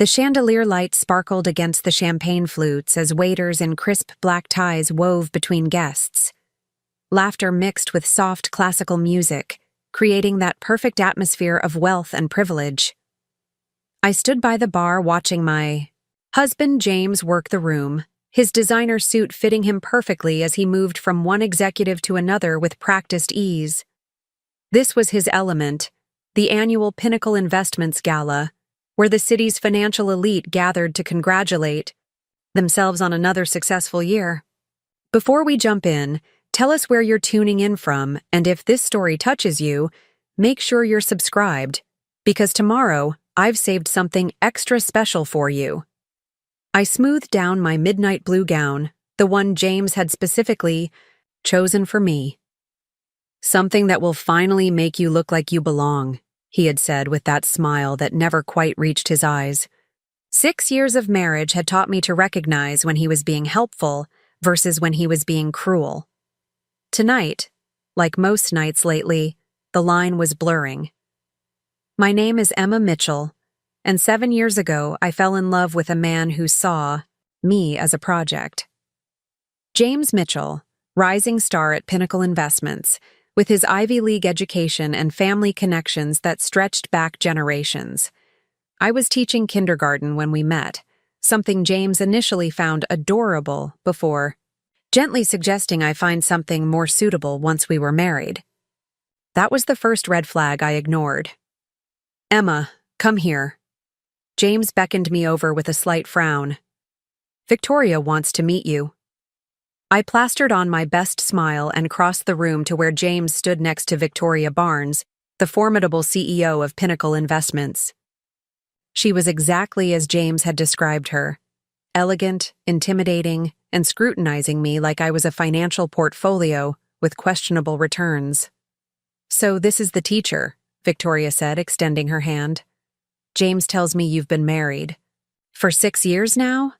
The chandelier light sparkled against the champagne flutes as waiters in crisp black ties wove between guests. Laughter mixed with soft classical music, creating that perfect atmosphere of wealth and privilege. I stood by the bar watching my husband James work the room, his designer suit fitting him perfectly as he moved from one executive to another with practiced ease. This was his element, the annual Pinnacle Investments Gala, where the city's financial elite gathered to congratulate themselves on another successful year. Before we jump in, tell us where you're tuning in from, and if this story touches you, make sure you're subscribed, because tomorrow I've saved something extra special for you. I smoothed down my midnight blue gown, the one James had specifically chosen for me. "Something that will finally make you look like you belong," he had said with that smile that never quite reached his eyes. 6 years of marriage had taught me to recognize when he was being helpful versus when he was being cruel. Tonight, like most nights lately, the line was blurring. My name is Emma Mitchell, and 7 years ago I fell in love with a man who saw me as a project. James Mitchell, rising star at Pinnacle Investments, with his Ivy League education and family connections that stretched back generations. I was teaching kindergarten when we met, something James initially found adorable before gently suggesting I find something more suitable once we were married. That was the first red flag I ignored. "Emma, come here." James beckoned me over with a slight frown. "Victoria wants to meet you." I plastered on my best smile and crossed the room to where James stood next to Victoria Barnes, the formidable CEO of Pinnacle Investments. She was exactly as James had described her, elegant, intimidating, and scrutinizing me like I was a financial portfolio with questionable returns. "So this is the teacher," Victoria said, extending her hand. "James tells me you've been married. For 6 years now?"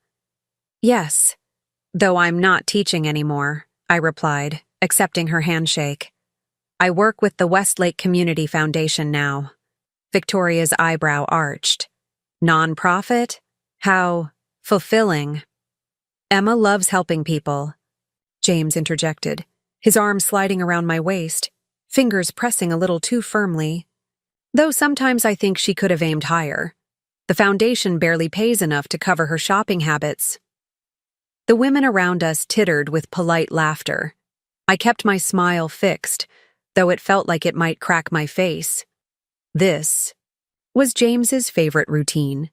"Yes, though I'm not teaching anymore," I replied, accepting her handshake. "I work with the Westlake Community Foundation now." Victoria's eyebrow arched. "Nonprofit? How fulfilling." "Emma loves helping people," James interjected, his arm sliding around my waist, fingers pressing a little too firmly. "Though sometimes I think she could have aimed higher. The foundation barely pays enough to cover her shopping habits." The women around us tittered with polite laughter. I kept my smile fixed, though it felt like it might crack my face. This was James's favorite routine,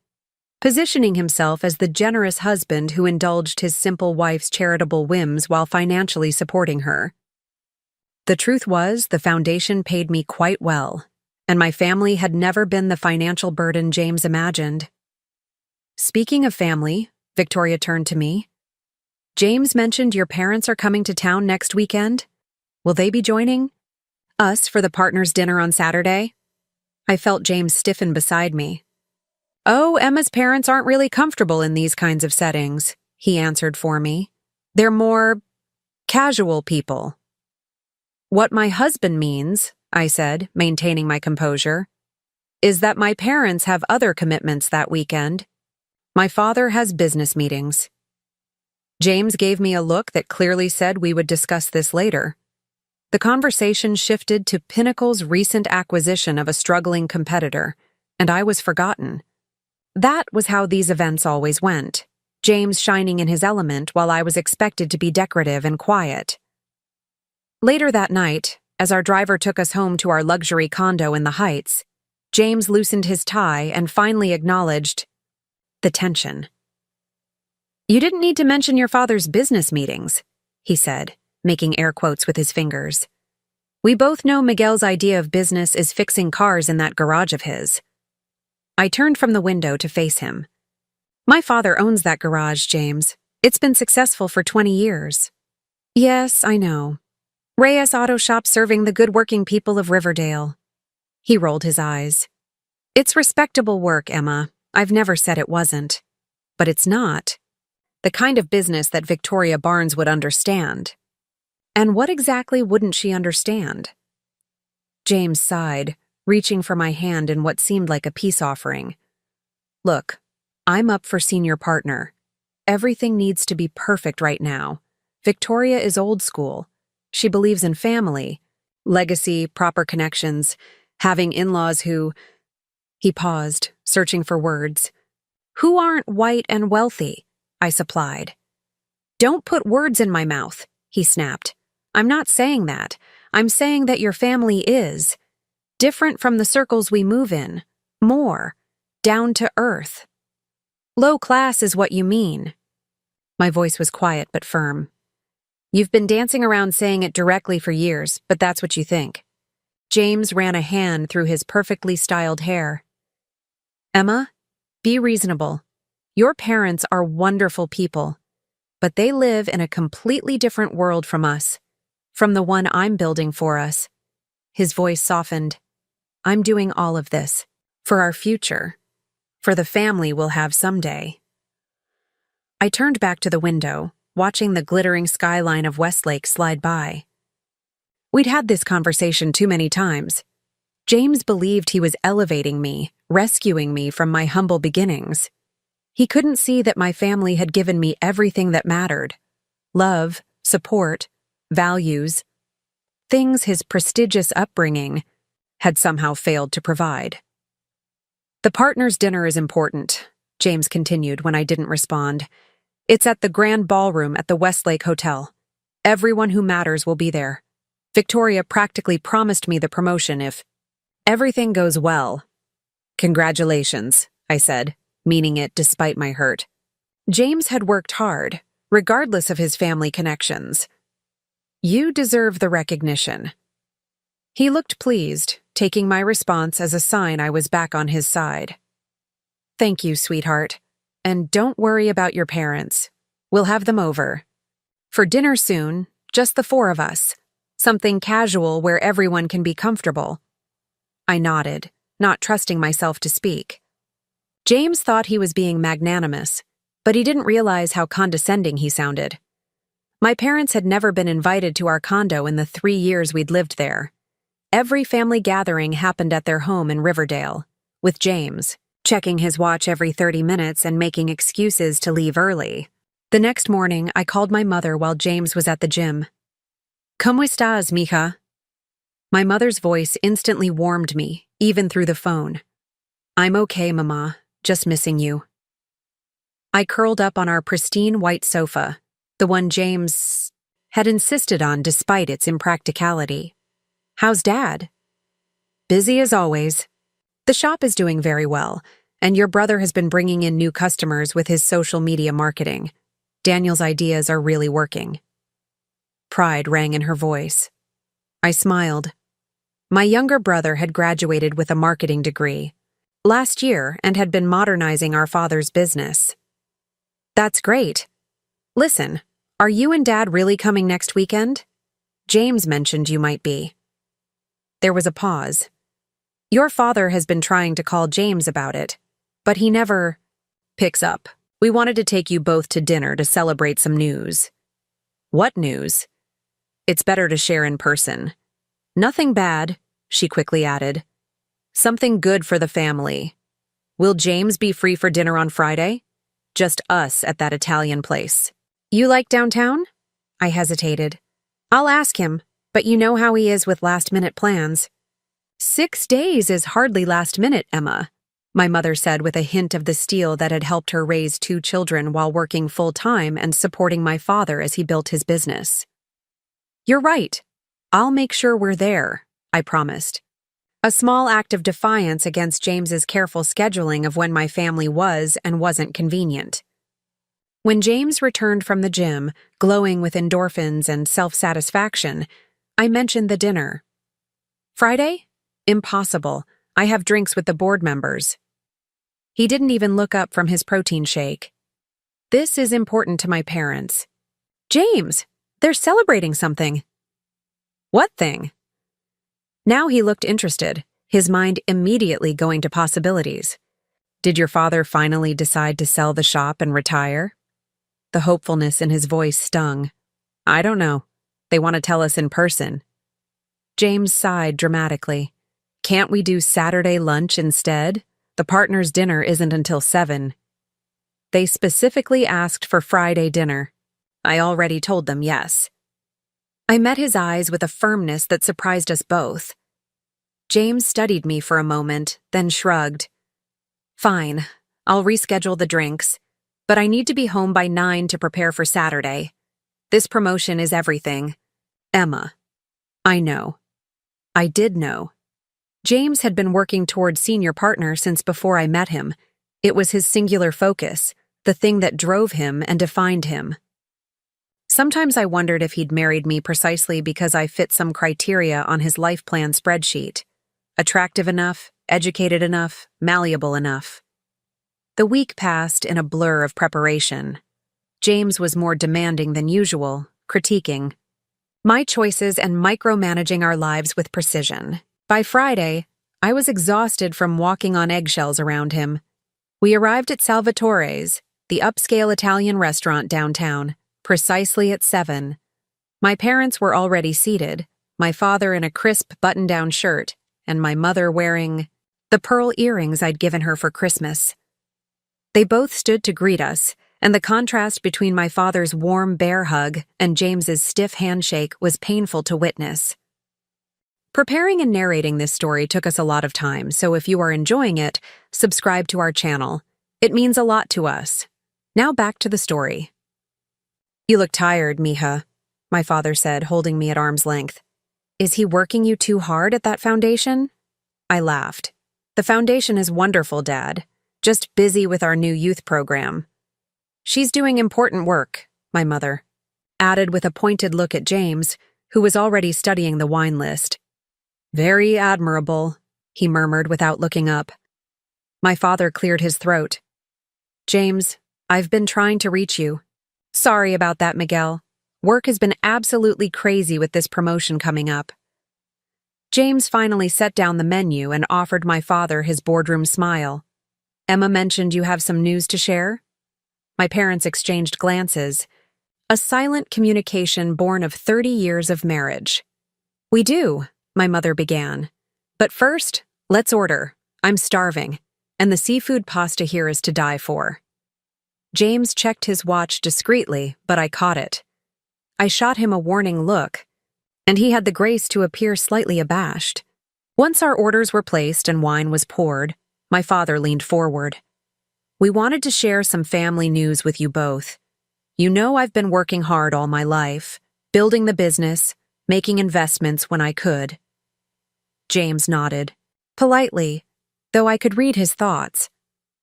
positioning himself as the generous husband who indulged his simple wife's charitable whims while financially supporting her. The truth was, the foundation paid me quite well, and my family had never been the financial burden James imagined. "Speaking of family," Victoria turned to me, "James mentioned your parents are coming to town next weekend. Will they be joining us for the partners' dinner on Saturday?" I felt James stiffen beside me. "Oh, Emma's parents aren't really comfortable in these kinds of settings," he answered for me. "They're more casual people." "What my husband means," I said, maintaining my composure, "is that my parents have other commitments that weekend. My father has business meetings." James gave me a look that clearly said we would discuss this later. The conversation shifted to Pinnacle's recent acquisition of a struggling competitor, and I was forgotten. That was how these events always went, James shining in his element while I was expected to be decorative and quiet. Later that night, as our driver took us home to our luxury condo in the Heights, James loosened his tie and finally acknowledged the tension. "You didn't need to mention your father's business meetings," he said, making air quotes with his fingers. "We both know Miguel's idea of business is fixing cars in that garage of his." I turned from the window to face him. "My father owns that garage, James. It's been successful for 20 years. "Yes, I know. Reyes Auto Shop serving the good working people of Riverdale." He rolled his eyes. "It's respectable work, Emma. I've never said it wasn't. But it's not the kind of business that Victoria Barnes would understand." And what exactly wouldn't she understand? James sighed, reaching for my hand in what seemed like a peace offering. "Look, I'm up for senior partner. Everything needs to be perfect right now. Victoria is old school. She believes in family, legacy, proper connections, having in-laws who... He paused, searching for words. Who aren't white and wealthy? I supplied. Don't put words in my mouth, he snapped. I'm not saying that. I'm saying that your family is. Different from the circles we move in. More. Down to earth. Low class is what you mean. My voice was quiet but firm. You've been dancing around saying it directly for years, but that's what you think. James ran a hand through his perfectly styled hair. Emma, be reasonable. Your parents are wonderful people, but they live in a completely different world from us, from the one I'm building for us. His voice softened. I'm doing all of this for our future, for the family we'll have someday. I turned back to the window, watching the glittering skyline of Westlake slide by. We'd had this conversation too many times. James believed he was elevating me, rescuing me from my humble beginnings. He couldn't see that my family had given me everything that mattered. Love, support, values, things his prestigious upbringing had somehow failed to provide. The partners' dinner is important, James continued when I didn't respond. It's at the Grand Ballroom at the Westlake Hotel. Everyone who matters will be there. Victoria practically promised me the promotion if everything goes well. Congratulations, I said, meaning it despite my hurt. James had worked hard, regardless of his family connections. You deserve the recognition. He looked pleased, taking my response as a sign I was back on his side. Thank you, sweetheart. And don't worry about your parents. We'll have them over. For dinner soon, just the four of us. Something casual where everyone can be comfortable. I nodded, not trusting myself to speak. James thought he was being magnanimous, but he didn't realize how condescending he sounded. My parents had never been invited to our condo in the 3 years we'd lived there. Every family gathering happened at their home in Riverdale, with James, checking his watch every 30 minutes and making excuses to leave early. The next morning, I called my mother while James was at the gym. ¿Cómo estás, mija? My mother's voice instantly warmed me, even through the phone. I'm okay, Mama, just missing you. I curled up on our pristine white sofa, the one James had insisted on despite its impracticality. How's Dad? Busy as always. The shop is doing very well, and your brother has been bringing in new customers with his social media marketing. Daniel's ideas are really working. Pride rang in her voice. I smiled. My younger brother had graduated with a marketing degree last year and had been modernizing our father's business. That's great. Listen, are you and Dad really coming next weekend? James mentioned you might be. There was a pause. Your father has been trying to call James about it, but he never picks up. We wanted to take you both to dinner to celebrate some news. What news? It's better to share in person. Nothing bad, she quickly added. Something good for the family. Will James be free for dinner on Friday? Just us at that Italian place. You like downtown? I hesitated. I'll ask him, but you know how he is with last-minute plans. 6 days is hardly last minute, Emma, my mother said with a hint of the steel that had helped her raise 2 children while working full-time and supporting my father as he built his business. You're right. I'll make sure we're there, I promised. A small act of defiance against James's careful scheduling of when my family was and wasn't convenient. When James returned from the gym, glowing with endorphins and self-satisfaction, I mentioned the dinner. Friday? Impossible. I have drinks with the board members. He didn't even look up from his protein shake. This is important to my parents. James, they're celebrating something. What thing? Now he looked interested, his mind immediately going to possibilities. Did your father finally decide to sell the shop and retire? The hopefulness in his voice stung. I don't know. They want to tell us in person. James sighed dramatically. Can't we do Saturday lunch instead? The partners' dinner isn't until 7. They specifically asked for Friday dinner. I already told them yes. I met his eyes with a firmness that surprised us both. James studied me for a moment, then shrugged. Fine, I'll reschedule the drinks, but I need to be home by 9 to prepare for Saturday. This promotion is everything. Emma. I know. I did know. James had been working toward senior partner since before I met him. It was his singular focus, the thing that drove him and defined him. Sometimes I wondered if he'd married me precisely because I fit some criteria on his life plan spreadsheet. Attractive enough, educated enough, malleable enough. The week passed in a blur of preparation. James was more demanding than usual, critiquing my choices and micromanaging our lives with precision. By Friday, I was exhausted from walking on eggshells around him. We arrived at Salvatore's, the upscale Italian restaurant downtown, precisely at 7. My parents were already seated, my father in a crisp button-down shirt, and my mother wearing the pearl earrings I'd given her for Christmas. They both stood to greet us, and the contrast between my father's warm bear hug and James's stiff handshake was painful to witness. Preparing and narrating this story took us a lot of time, so if you are enjoying it, subscribe to our channel. It means a lot to us. Now back to the story. You look tired, Mija, my father said, holding me at arm's length. Is he working you too hard at that foundation? I laughed. The foundation is wonderful, Dad. Just busy with our new youth program. She's doing important work, my mother added with a pointed look at James, who was already studying the wine list. Very admirable, he murmured without looking up. My father cleared his throat. James, I've been trying to reach you. Sorry about that, Miguel. Work has been absolutely crazy with this promotion coming up. James finally set down the menu and offered my father his boardroom smile. Emma mentioned you have some news to share? My parents exchanged glances, a silent communication born of 30 years of marriage. We do, my mother began. But first, let's order. I'm starving, and the seafood pasta here is to die for. James checked his watch discreetly, but I caught it. I shot him a warning look, and he had the grace to appear slightly abashed. Once our orders were placed and wine was poured, my father leaned forward. We wanted to share some family news with you both. You know I've been working hard all my life, building the business, making investments when I could. James nodded, politely, though I could read his thoughts.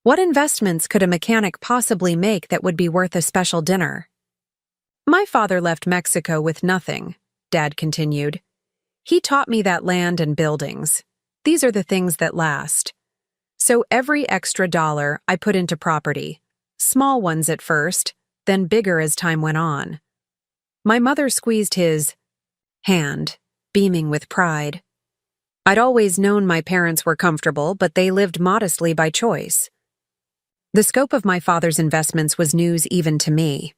What investments could a mechanic possibly make that would be worth a special dinner? My father left Mexico with nothing, Dad continued. He taught me that land and buildings. These are the things that last. So every extra dollar I put into property, small ones at first, then bigger as time went on. My mother squeezed his hand, beaming with pride. I'd always known my parents were comfortable, but they lived modestly by choice. The scope of my father's investments was news even to me.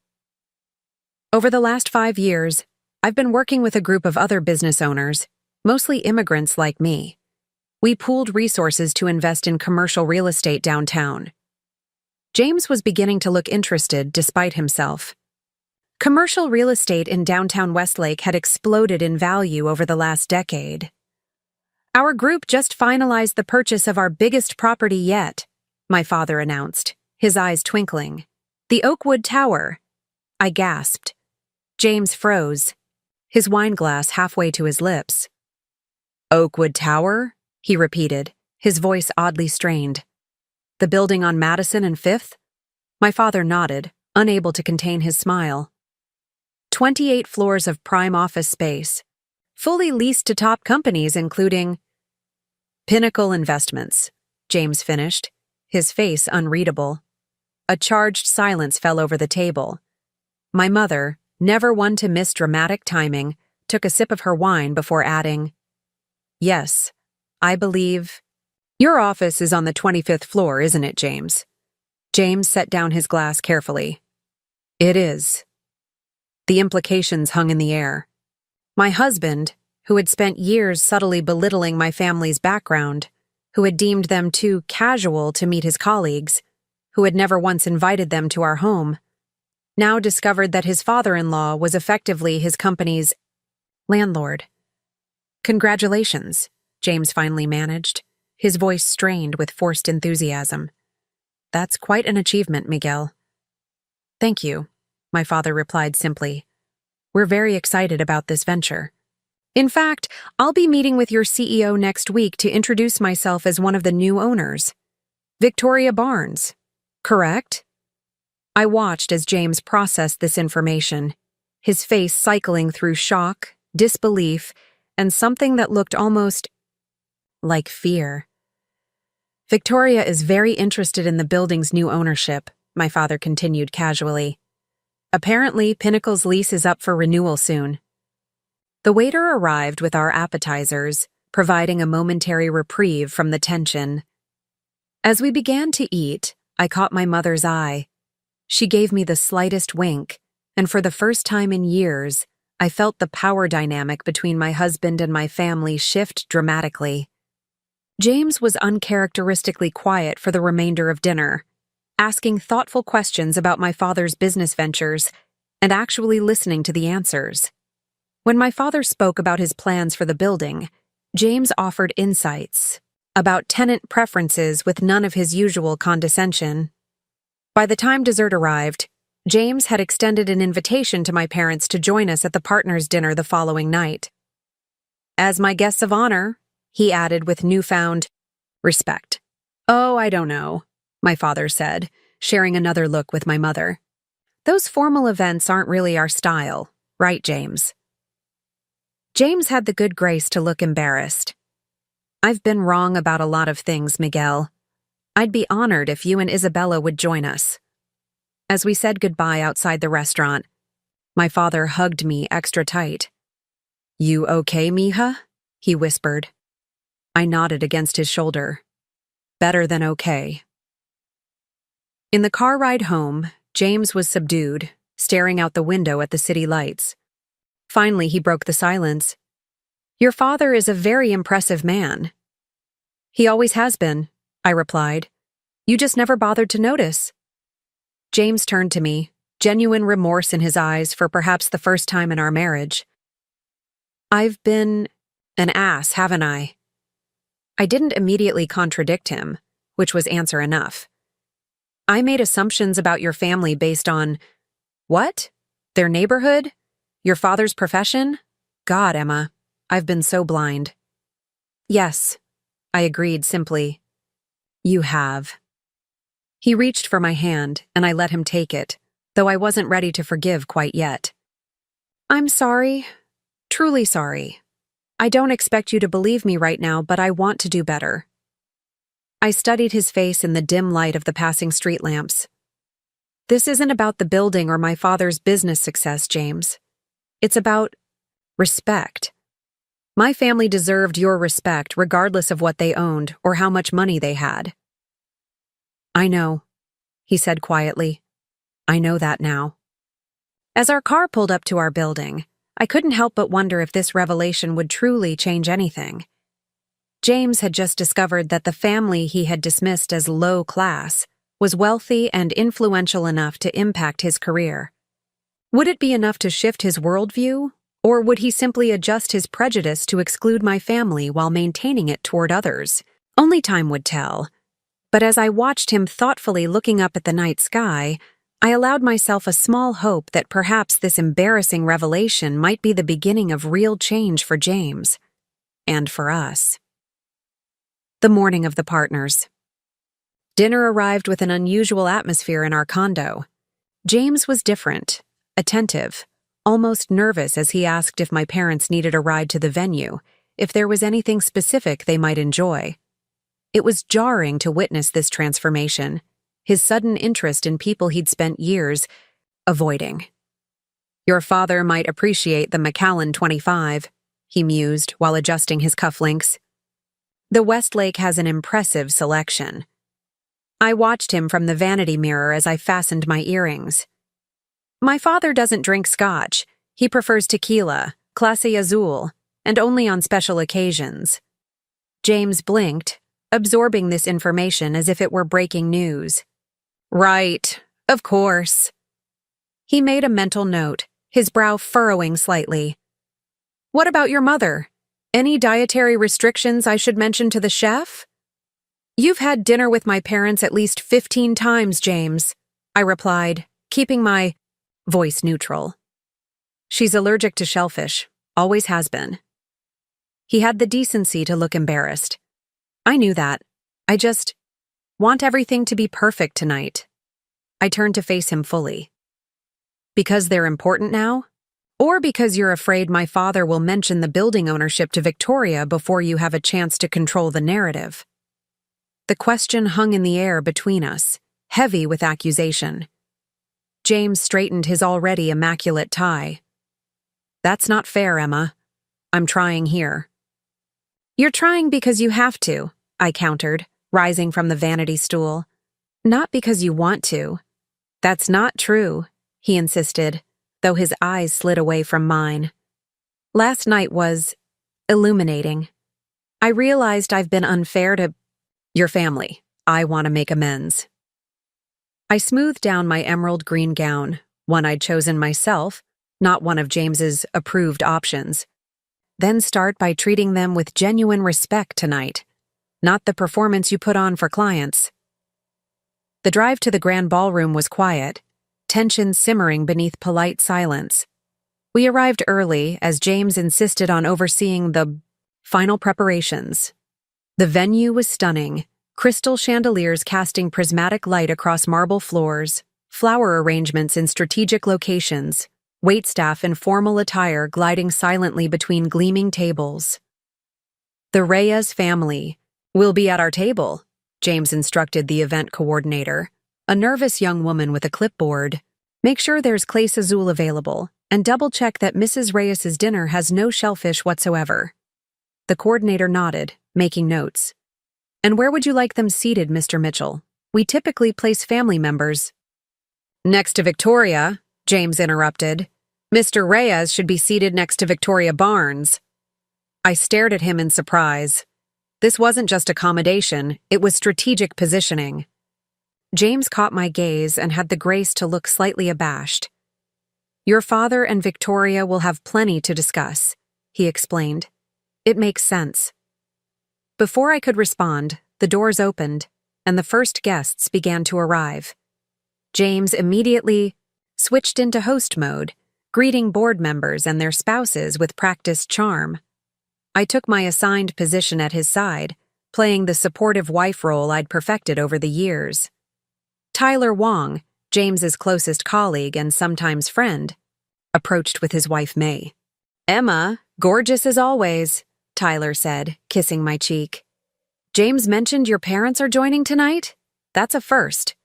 Over the last 5 years, I've been working with a group of other business owners, mostly immigrants like me. We pooled resources to invest in commercial real estate downtown. James was beginning to look interested despite himself. Commercial real estate in downtown Westlake had exploded in value over the last decade. Our group just finalized the purchase of our biggest property yet, my father announced, his eyes twinkling. The Oakwood Tower. I gasped. James froze, his wine glass halfway to his lips. Oakwood Tower? He repeated, his voice oddly strained. The building on Madison and Fifth? My father nodded, unable to contain his smile. 28 floors of prime office space, fully leased to top companies including Pinnacle Investments, James finished, his face unreadable. A charged silence fell over the table. My mother, never one to miss dramatic timing, took a sip of her wine before adding, Yes, I believe. Your office is on the 25th floor, isn't it, James? James set down his glass carefully. It is. The implications hung in the air. My husband, who had spent years subtly belittling my family's background, who had deemed them too casual to meet his colleagues, who had never once invited them to our home, now discovered that his father-in-law was effectively his company's landlord. "Congratulations," James finally managed, his voice strained with forced enthusiasm. "That's quite an achievement, Miguel." "Thank you," my father replied simply. "We're very excited about this venture. In fact, I'll be meeting with your CEO next week to introduce myself as one of the new owners. Victoria Barnes, correct?" I watched as James processed this information, his face cycling through shock, disbelief, and something that looked almost like fear. "Victoria is very interested in the building's new ownership," my father continued casually. "Apparently, Pinnacle's lease is up for renewal soon." The waiter arrived with our appetizers, providing a momentary reprieve from the tension. As we began to eat, I caught my mother's eye. She gave me the slightest wink, and for the first time in years, I felt the power dynamic between my husband and my family shift dramatically. James was uncharacteristically quiet for the remainder of dinner, asking thoughtful questions about my father's business ventures and actually listening to the answers. When my father spoke about his plans for the building, James offered insights about tenant preferences with none of his usual condescension. By the time dessert arrived, James had extended an invitation to my parents to join us at the partners' dinner the following night. "As my guests of honor," he added with newfound respect. "Oh, I don't know," my father said, sharing another look with my mother. "Those formal events aren't really our style, right, James?" James had the good grace to look embarrassed. "I've been wrong about a lot of things, Miguel. I'd be honored if you and Isabella would join us." As we said goodbye outside the restaurant, my father hugged me extra tight. "You okay, mija?" he whispered. I nodded against his shoulder. "Better than okay." In the car ride home, James was subdued, staring out the window at the city lights. Finally, he broke the silence. "Your father is a very impressive man." "He always has been," I replied. "You just never bothered to notice." James turned to me, genuine remorse in his eyes for perhaps the first time in our marriage. "I've been an ass, haven't I?" I didn't immediately contradict him, which was answer enough. "I made assumptions about your family based on what? Their neighborhood? Your father's profession? God, Emma, I've been so blind." "Yes," I agreed simply. "You have." He reached for my hand, and I let him take it, though I wasn't ready to forgive quite yet. "I'm sorry. Truly sorry. I don't expect you to believe me right now, but I want to do better." I studied his face in the dim light of the passing street lamps. "This isn't about the building or my father's business success, James. It's about respect. My family deserved your respect regardless of what they owned or how much money they had." "I know," he said quietly. "I know that now." As our car pulled up to our building, I couldn't help but wonder if this revelation would truly change anything. James had just discovered that the family he had dismissed as low class was wealthy and influential enough to impact his career. Would it be enough to shift his worldview, or would he simply adjust his prejudice to exclude my family while maintaining it toward others? Only time would tell. But as I watched him thoughtfully looking up at the night sky, I allowed myself a small hope that perhaps this embarrassing revelation might be the beginning of real change for James. And for us. The morning of the partners. Dinner arrived with an unusual atmosphere in our condo. James was different, attentive, almost nervous as he asked if my parents needed a ride to the venue, if there was anything specific they might enjoy. It was jarring to witness this transformation, his sudden interest in people he'd spent years avoiding. "Your father might appreciate the Macallan 25, he mused while adjusting his cufflinks. "The Westlake has an impressive selection." I watched him from the vanity mirror as I fastened my earrings. "My father doesn't drink scotch. He prefers tequila, Clase Azul, and only on special occasions." James blinked, absorbing this information as if it were breaking news. Right, of course. He made a mental note, his brow furrowing slightly. What about your mother? Any dietary restrictions I should mention to the chef? You've had dinner with my parents at least 15 times, James, I replied, keeping my voice neutral. She's allergic to shellfish, always has been. He had the decency to look embarrassed. I knew that. I just want everything to be perfect tonight. I turned to face him fully. Because they're important now? Or because you're afraid my father will mention the building ownership to Victoria before you have a chance to control the narrative? The question hung in the air between us, heavy with accusation. James straightened his already immaculate tie. That's not fair, Emma. I'm trying here. You're trying because you have to, I countered, rising from the vanity stool. Not because you want to. That's not true, he insisted, though his eyes slid away from mine. Last night was illuminating. I realized I've been unfair to your family. I want to make amends. I smoothed down my emerald green gown, one I'd chosen myself, not one of James's approved options. Then start by treating them with genuine respect tonight, not the performance you put on for clients. The drive to the grand ballroom was quiet, tension simmering beneath polite silence. We arrived early as James insisted on overseeing the final preparations. The venue was stunning, crystal chandeliers casting prismatic light across marble floors, flower arrangements in strategic locations, waitstaff in formal attire gliding silently between gleaming tables. The Reyes family will be at our table, James instructed the event coordinator, a nervous young woman with a clipboard. Make sure there's Clase Azul available, and double-check that Mrs. Reyes's dinner has no shellfish whatsoever. The coordinator nodded, making notes. And where would you like them seated, Mr. Mitchell? We typically place family members. Next to Victoria, James interrupted. Mr. Reyes should be seated next to Victoria Barnes. I stared at him in surprise. This wasn't just accommodation, it was strategic positioning. James caught my gaze and had the grace to look slightly abashed. Your father and Victoria will have plenty to discuss, he explained. It makes sense. Before I could respond, the doors opened, and the first guests began to arrive. James immediately switched into host mode, greeting board members and their spouses with practiced charm. I took my assigned position at his side, playing the supportive wife role I'd perfected over the years. Tyler Wong, James's closest colleague and sometimes friend, approached with his wife May. Emma, gorgeous as always, Tyler said, kissing my cheek. James mentioned your parents are joining tonight? That's a first.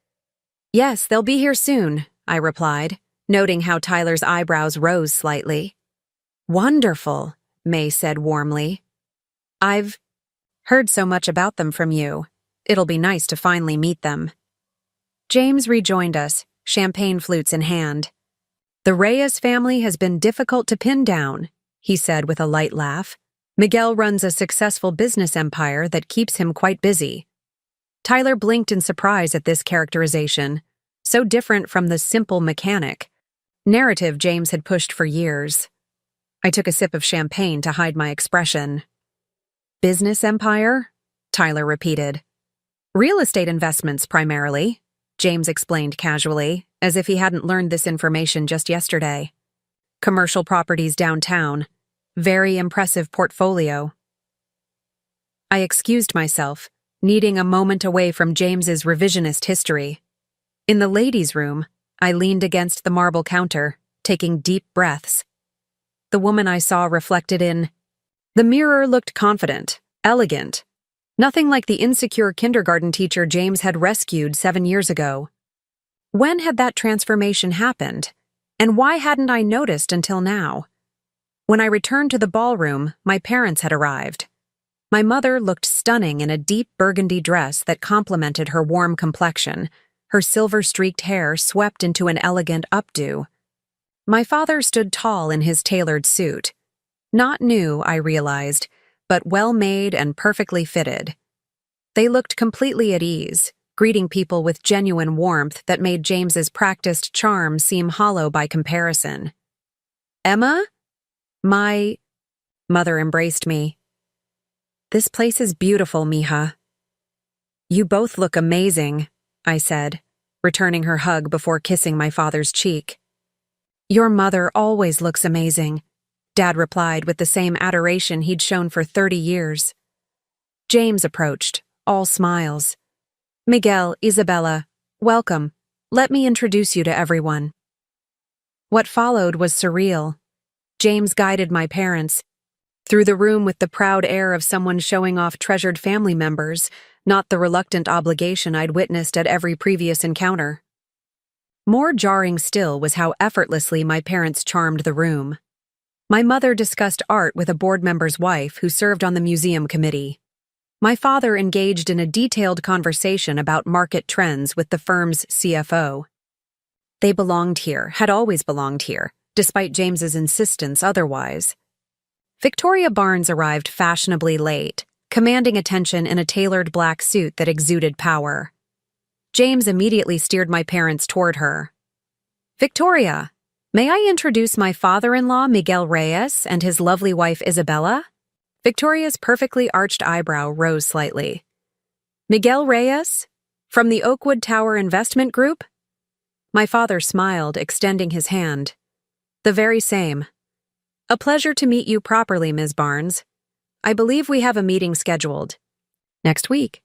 Yes, they'll be here soon, I replied, noting how Tyler's eyebrows rose slightly. Wonderful, May said warmly. I've heard so much about them from you. It'll be nice to finally meet them. James rejoined us, champagne flutes in hand. The Reyes family has been difficult to pin down, he said with a light laugh. Miguel runs a successful business empire that keeps him quite busy. Tyler blinked in surprise at this characterization, so different from the simple mechanic narrative James had pushed for years. I took a sip of champagne to hide my expression. Business empire? Tyler repeated. Real estate investments, primarily, James explained casually, as if he hadn't learned this information just yesterday. Commercial properties downtown. Very impressive portfolio. I excused myself, needing a moment away from James's revisionist history. In the ladies' room, I leaned against the marble counter, taking deep breaths. The woman I saw reflected in the mirror looked confident, elegant, nothing like the insecure kindergarten teacher James had rescued 7 years ago. When had that transformation happened, and why hadn't I noticed until now? When I returned to the ballroom, my parents had arrived. My mother looked stunning in a deep burgundy dress that complemented her warm complexion, her silver-streaked hair swept into an elegant updo. My father stood tall in his tailored suit. Not new, I realized, but well-made and perfectly fitted. They looked completely at ease, greeting people with genuine warmth that made James's practiced charm seem hollow by comparison. "Emma?" My mother embraced me. "This place is beautiful, mija." "You both look amazing," I said, returning her hug before kissing my father's cheek. "Your mother always looks amazing," Dad replied with the same adoration he'd shown for 30 years. James approached, all smiles. "Miguel, Isabella, welcome. Let me introduce you to everyone." What followed was surreal. James guided my parents through the room with the proud air of someone showing off treasured family members, not the reluctant obligation I'd witnessed at every previous encounter. More jarring still was how effortlessly my parents charmed the room. My mother discussed art with a board member's wife who served on the museum committee. My father engaged in a detailed conversation about market trends with the firm's CFO. They belonged here, had always belonged here, despite James's insistence otherwise. Victoria Barnes arrived fashionably late, commanding attention in a tailored black suit that exuded power. James immediately steered my parents toward her. "Victoria, may I introduce my father-in-law, Miguel Reyes, and his lovely wife, Isabella?" Victoria's perfectly arched eyebrow rose slightly. "Miguel Reyes? From the Oakwood Tower Investment Group?" My father smiled, extending his hand. "The very same. A pleasure to meet you properly, Ms. Barnes. I believe we have a meeting scheduled next week."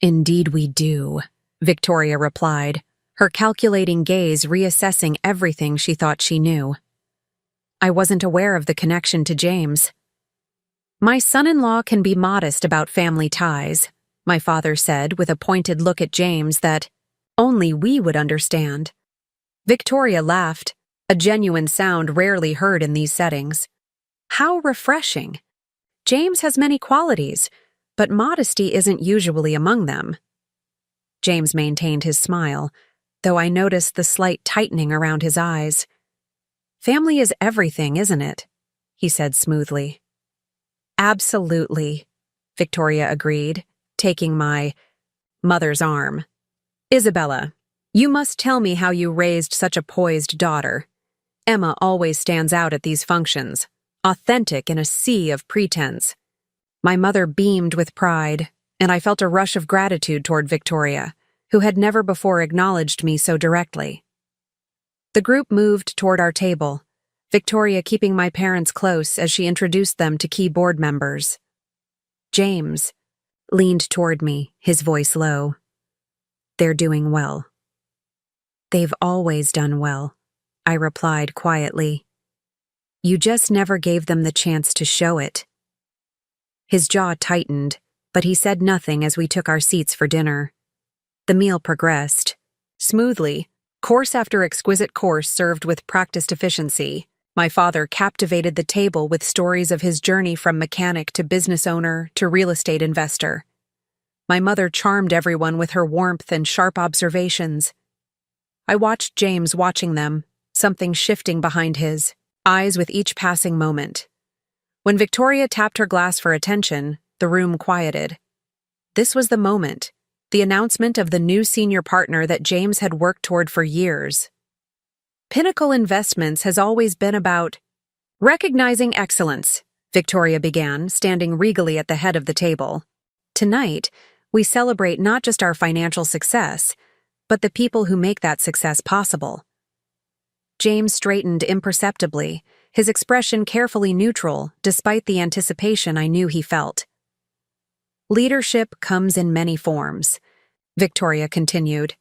"Indeed we do," Victoria replied, her calculating gaze reassessing everything she thought she knew. I wasn't aware of the connection to James. "My son-in-law can be modest about family ties," my father said with a pointed look at James that only we would understand. Victoria laughed, a genuine sound rarely heard in these settings. How refreshing. James has many qualities, but modesty isn't usually among them. James maintained his smile, though I noticed the slight tightening around his eyes. "Family is everything, isn't it?" he said smoothly. "Absolutely," Victoria agreed, taking my mother's arm. "Isabella, you must tell me how you raised such a poised daughter. Emma always stands out at these functions, authentic in a sea of pretense." My mother beamed with pride, and I felt a rush of gratitude toward Victoria, who had never before acknowledged me so directly. The group moved toward our table, Victoria keeping my parents close as she introduced them to key board members. James leaned toward me, his voice low. "They're doing well." "They've always done well," I replied quietly. "You just never gave them the chance to show it." His jaw tightened, but he said nothing as we took our seats for dinner. The meal progressed smoothly, course after exquisite course served with practiced efficiency. My father captivated the table with stories of his journey from mechanic to business owner to real estate investor. My mother charmed everyone with her warmth and sharp observations. I watched James watching them, something shifting behind his eyes with each passing moment. When Victoria tapped her glass for attention, the room quieted. This was the moment, the announcement of the new senior partner that James had worked toward for years. Pinnacle Investments has always been about recognizing excellence, Victoria began, standing regally at the head of the table. Tonight, we celebrate not just our financial success, but the people who make that success possible. James straightened imperceptibly, his expression carefully neutral, despite the anticipation I knew he felt. "Leadership comes in many forms," Victoria continued.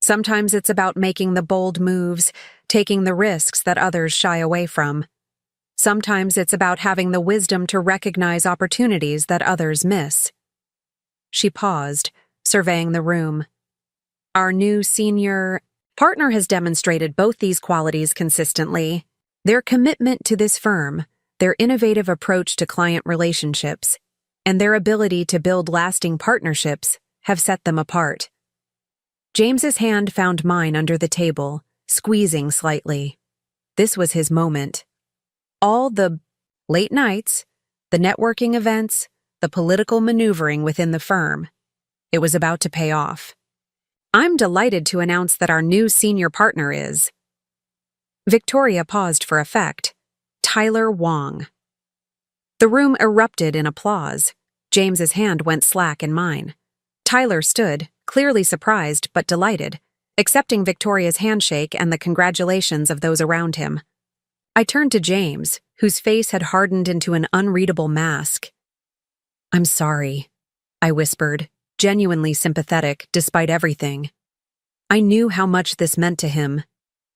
"Sometimes it's about making the bold moves, taking the risks that others shy away from. Sometimes it's about having the wisdom to recognize opportunities that others miss." She paused, surveying the room. "Our new senior partner has demonstrated both these qualities consistently. Their commitment to this firm, their innovative approach to client relationships, and their ability to build lasting partnerships have set them apart." James's hand found mine under the table, squeezing slightly. This was his moment. All the late nights, the networking events, the political maneuvering within the firm. It was about to pay off. I'm delighted to announce that our new senior partner is... Victoria paused for effect. Tyler Wong. The room erupted in applause. James's hand went slack in mine. Tyler stood, clearly surprised but delighted, accepting Victoria's handshake and the congratulations of those around him. I turned to James, whose face had hardened into an unreadable mask. "I'm sorry," I whispered, genuinely sympathetic despite everything. I knew how much this meant to him.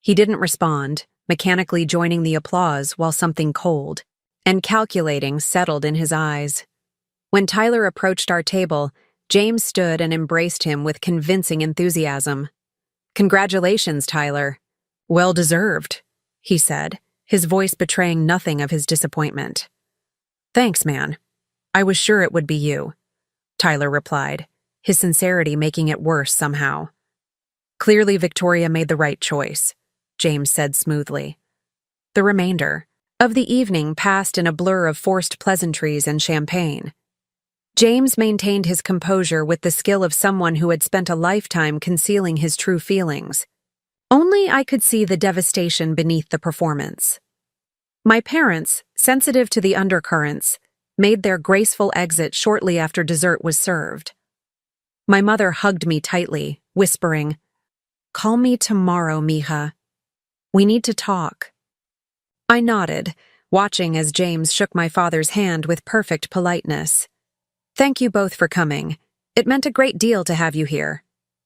He didn't respond, mechanically joining the applause while something cold and calculating settled in his eyes. When Tyler approached our table, James stood and embraced him with convincing enthusiasm. "Congratulations, Tyler. Well deserved," he said, his voice betraying nothing of his disappointment. "Thanks, man. I was sure it would be you," Tyler replied, his sincerity making it worse somehow. "Clearly Victoria made the right choice," James said smoothly. The remainder of the evening passed in a blur of forced pleasantries and champagne. James maintained his composure with the skill of someone who had spent a lifetime concealing his true feelings. Only I could see the devastation beneath the performance. My parents, sensitive to the undercurrents, made their graceful exit shortly after dessert was served. My mother hugged me tightly, whispering, "Call me tomorrow, mija. We need to talk." I nodded, watching as James shook my father's hand with perfect politeness. "Thank you both for coming. It meant a great deal to have you here."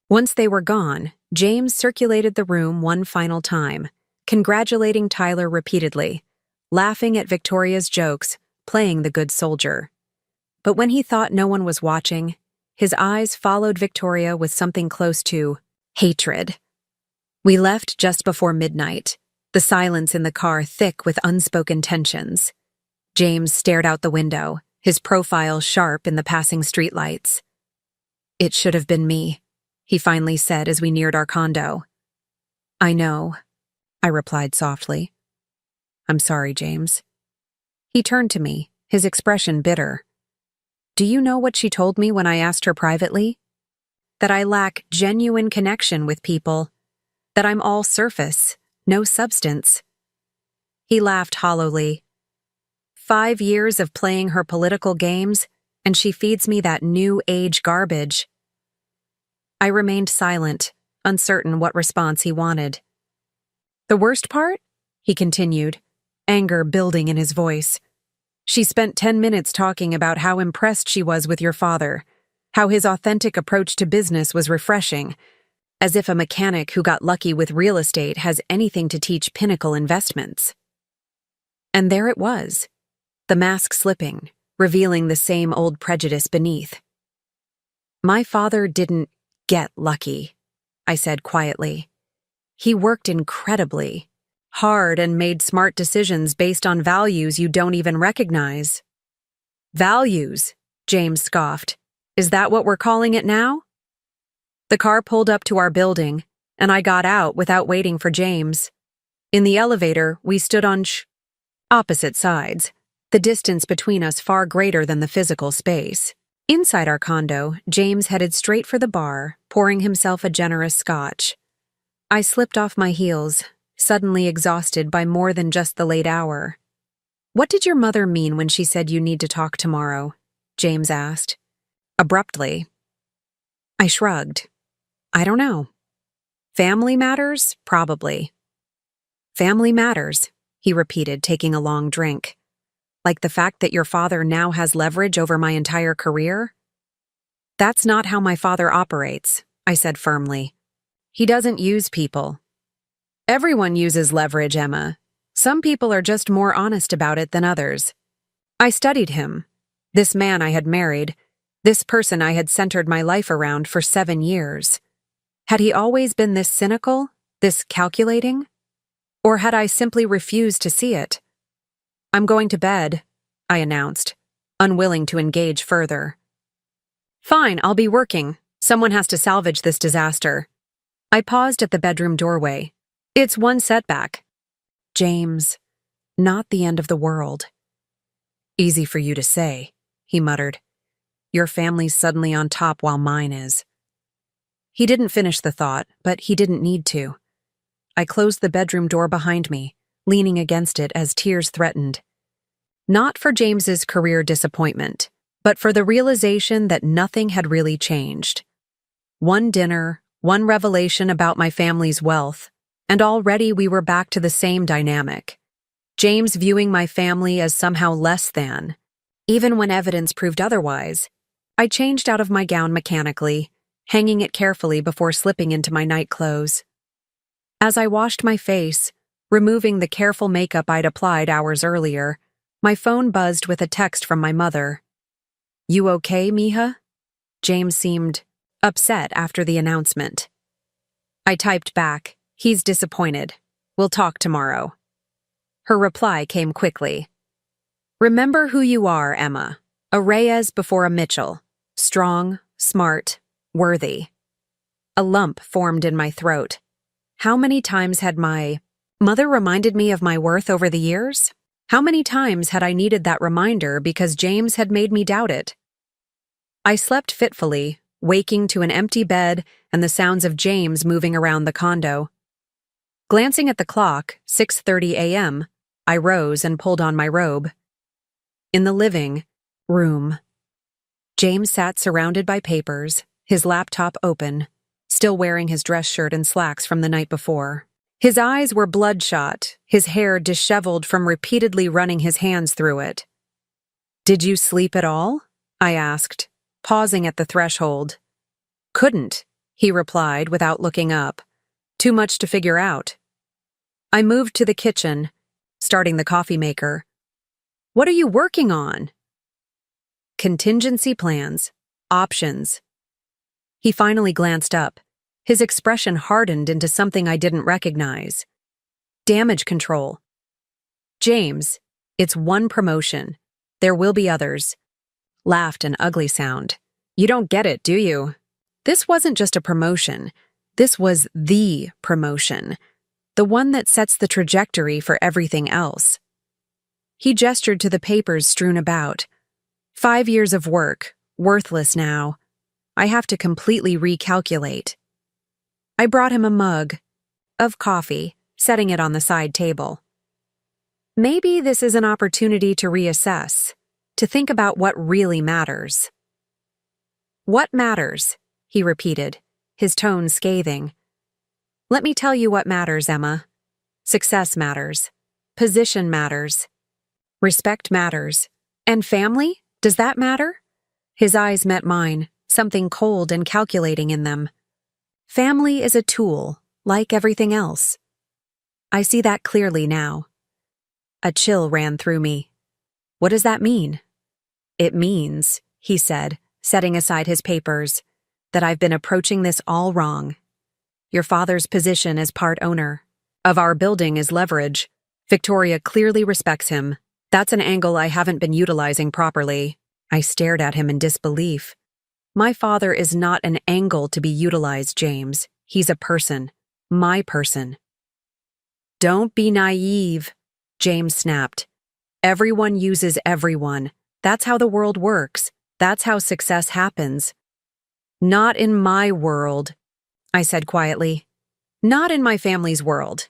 Once they were gone, James circulated the room one final time, congratulating Tyler repeatedly, laughing at Victoria's jokes, playing the good soldier. But when he thought no one was watching, his eyes followed Victoria with something close to hatred. We left just before midnight, the silence in the car thick with unspoken tensions. James stared out the window, his profile sharp in the passing streetlights. "It should have been me," he finally said as we neared our condo. "I know," I replied softly. "I'm sorry, James." He turned to me, his expression bitter. "Do you know what she told me when I asked her privately? That I lack genuine connection with people, that I'm all surface, no substance." He laughed hollowly. 5 years of playing her political games, and she feeds me that new age garbage. I remained silent, uncertain what response he wanted. "The worst part?" he continued, anger building in his voice. "She spent 10 minutes talking about how impressed she was with your father, how his authentic approach to business was refreshing, as if a mechanic who got lucky with real estate has anything to teach Pinnacle Investments." And there it was, the mask slipping, revealing the same old prejudice beneath. "My father didn't get lucky," I said quietly. "He worked incredibly hard and made smart decisions based on values you don't even recognize." "Values?" James scoffed. "Is that what we're calling it now?" The car pulled up to our building, and I got out without waiting for James. In the elevator, we stood on opposite sides, the distance between us far greater than the physical space. Inside our condo, James headed straight for the bar, pouring himself a generous scotch. I slipped off my heels, suddenly exhausted by more than just the late hour. "What did your mother mean when she said you need to talk tomorrow?" James asked. Abruptly. I shrugged. "I don't know. Family matters? Probably." "Family matters," he repeated, taking a long drink. "Like the fact that your father now has leverage over my entire career?" "That's not how my father operates," I said firmly. "He doesn't use people." "Everyone uses leverage, Emma. Some people are just more honest about it than others." I studied him, this man I had married, this person I had centered my life around for 7 years. Had he always been this cynical, this calculating? Or had I simply refused to see it? "I'm going to bed," I announced, unwilling to engage further. "Fine, I'll be working. Someone has to salvage this disaster." I paused at the bedroom doorway. "It's one setback." "James, not the end of the world." "Easy for you to say," he muttered. "Your family's suddenly on top while mine is." He didn't finish the thought, but he didn't need to. I closed the bedroom door behind me, leaning against it as tears threatened. Not for James's career disappointment, but for the realization that nothing had really changed. One dinner, one revelation about my family's wealth, and already we were back to the same dynamic. James viewing my family as somehow less than. Even when evidence proved otherwise, I changed out of my gown mechanically, hanging it carefully before slipping into my night clothes. As I washed my face, removing the careful makeup I'd applied hours earlier, my phone buzzed with a text from my mother. "You okay, Mija?" James seemed upset after the announcement. I typed back, "He's disappointed. We'll talk tomorrow." Her reply came quickly. "Remember who you are, Emma. A Reyes before a Mitchell. Strong, smart, worthy." A lump formed in my throat. How many times had my mother reminded me of my worth over the years? How many times had I needed that reminder because James had made me doubt it? I slept fitfully, waking to an empty bed and the sounds of James moving around the condo. Glancing at the clock, 6:30 a.m., I rose and pulled on my robe. In the living room, James sat surrounded by papers, his laptop open, still wearing his dress shirt and slacks from the night before. His eyes were bloodshot, his hair disheveled from repeatedly running his hands through it. "Did you sleep at all?" I asked, pausing at the threshold. "Couldn't," he replied without looking up. "Too much to figure out." I moved to the kitchen, starting the coffee maker. "What are you working on?" "Contingency plans. Options." He finally glanced up. His expression hardened into something I didn't recognize. "Damage control." "James, it's one promotion. There will be others." Laughed an ugly sound. "You don't get it, do you? This wasn't just a promotion. This was the promotion. The one that sets the trajectory for everything else." He gestured to the papers strewn about. 5 years of work, worthless now. I have to completely recalculate. I brought him a mug of coffee, setting it on the side table. Maybe this is an opportunity to reassess, to think about what really matters. "What matters?" he repeated, his tone scathing. "Let me tell you what matters, Emma. Success matters. Position matters. Respect matters. And family? Does that matter?" His eyes met mine, something cold and calculating in them. Family is a tool, like everything else. I see that clearly now. A chill ran through me. "What does that mean?" "It means," he said, setting aside his papers, "that I've been approaching this all wrong. Your father's position as part owner of our building is leverage. Victoria clearly respects him. That's an angle I haven't been utilizing properly." I stared at him in disbelief. "My father is not an angle to be utilized, James. He's a person. My person." "Don't be naive," James snapped. "Everyone uses everyone. That's how the world works. That's how success happens." "Not in my world," I said quietly. "Not in my family's world."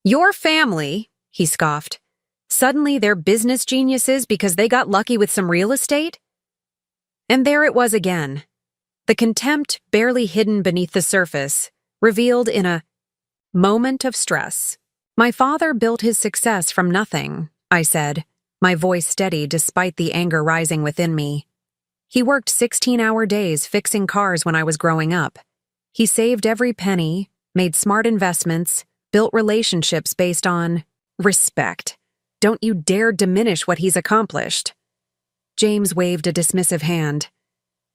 "Your family," he scoffed. "Suddenly they're business geniuses because they got lucky with some real estate?" And there it was again. The contempt barely hidden beneath the surface, revealed in a moment of stress. "My father built his success from nothing," I said, my voice steady despite the anger rising within me. "He worked 16-hour days fixing cars when I was growing up. He saved every penny, made smart investments, built relationships based on respect. Don't you dare diminish what he's accomplished." James waved a dismissive hand.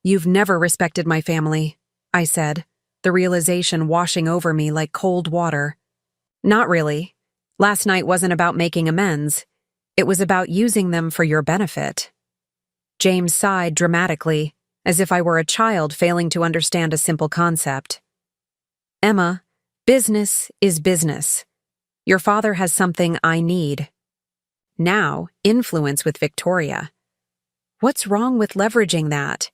"You've never respected my family," I said, the realization washing over me like cold water. "Not really. Last night wasn't about making amends. It was about using them for your benefit." James sighed dramatically, as if I were a child failing to understand a simple concept. "Emma, business is business. Your father has something I need. Now, influence with Victoria. What's wrong with leveraging that?"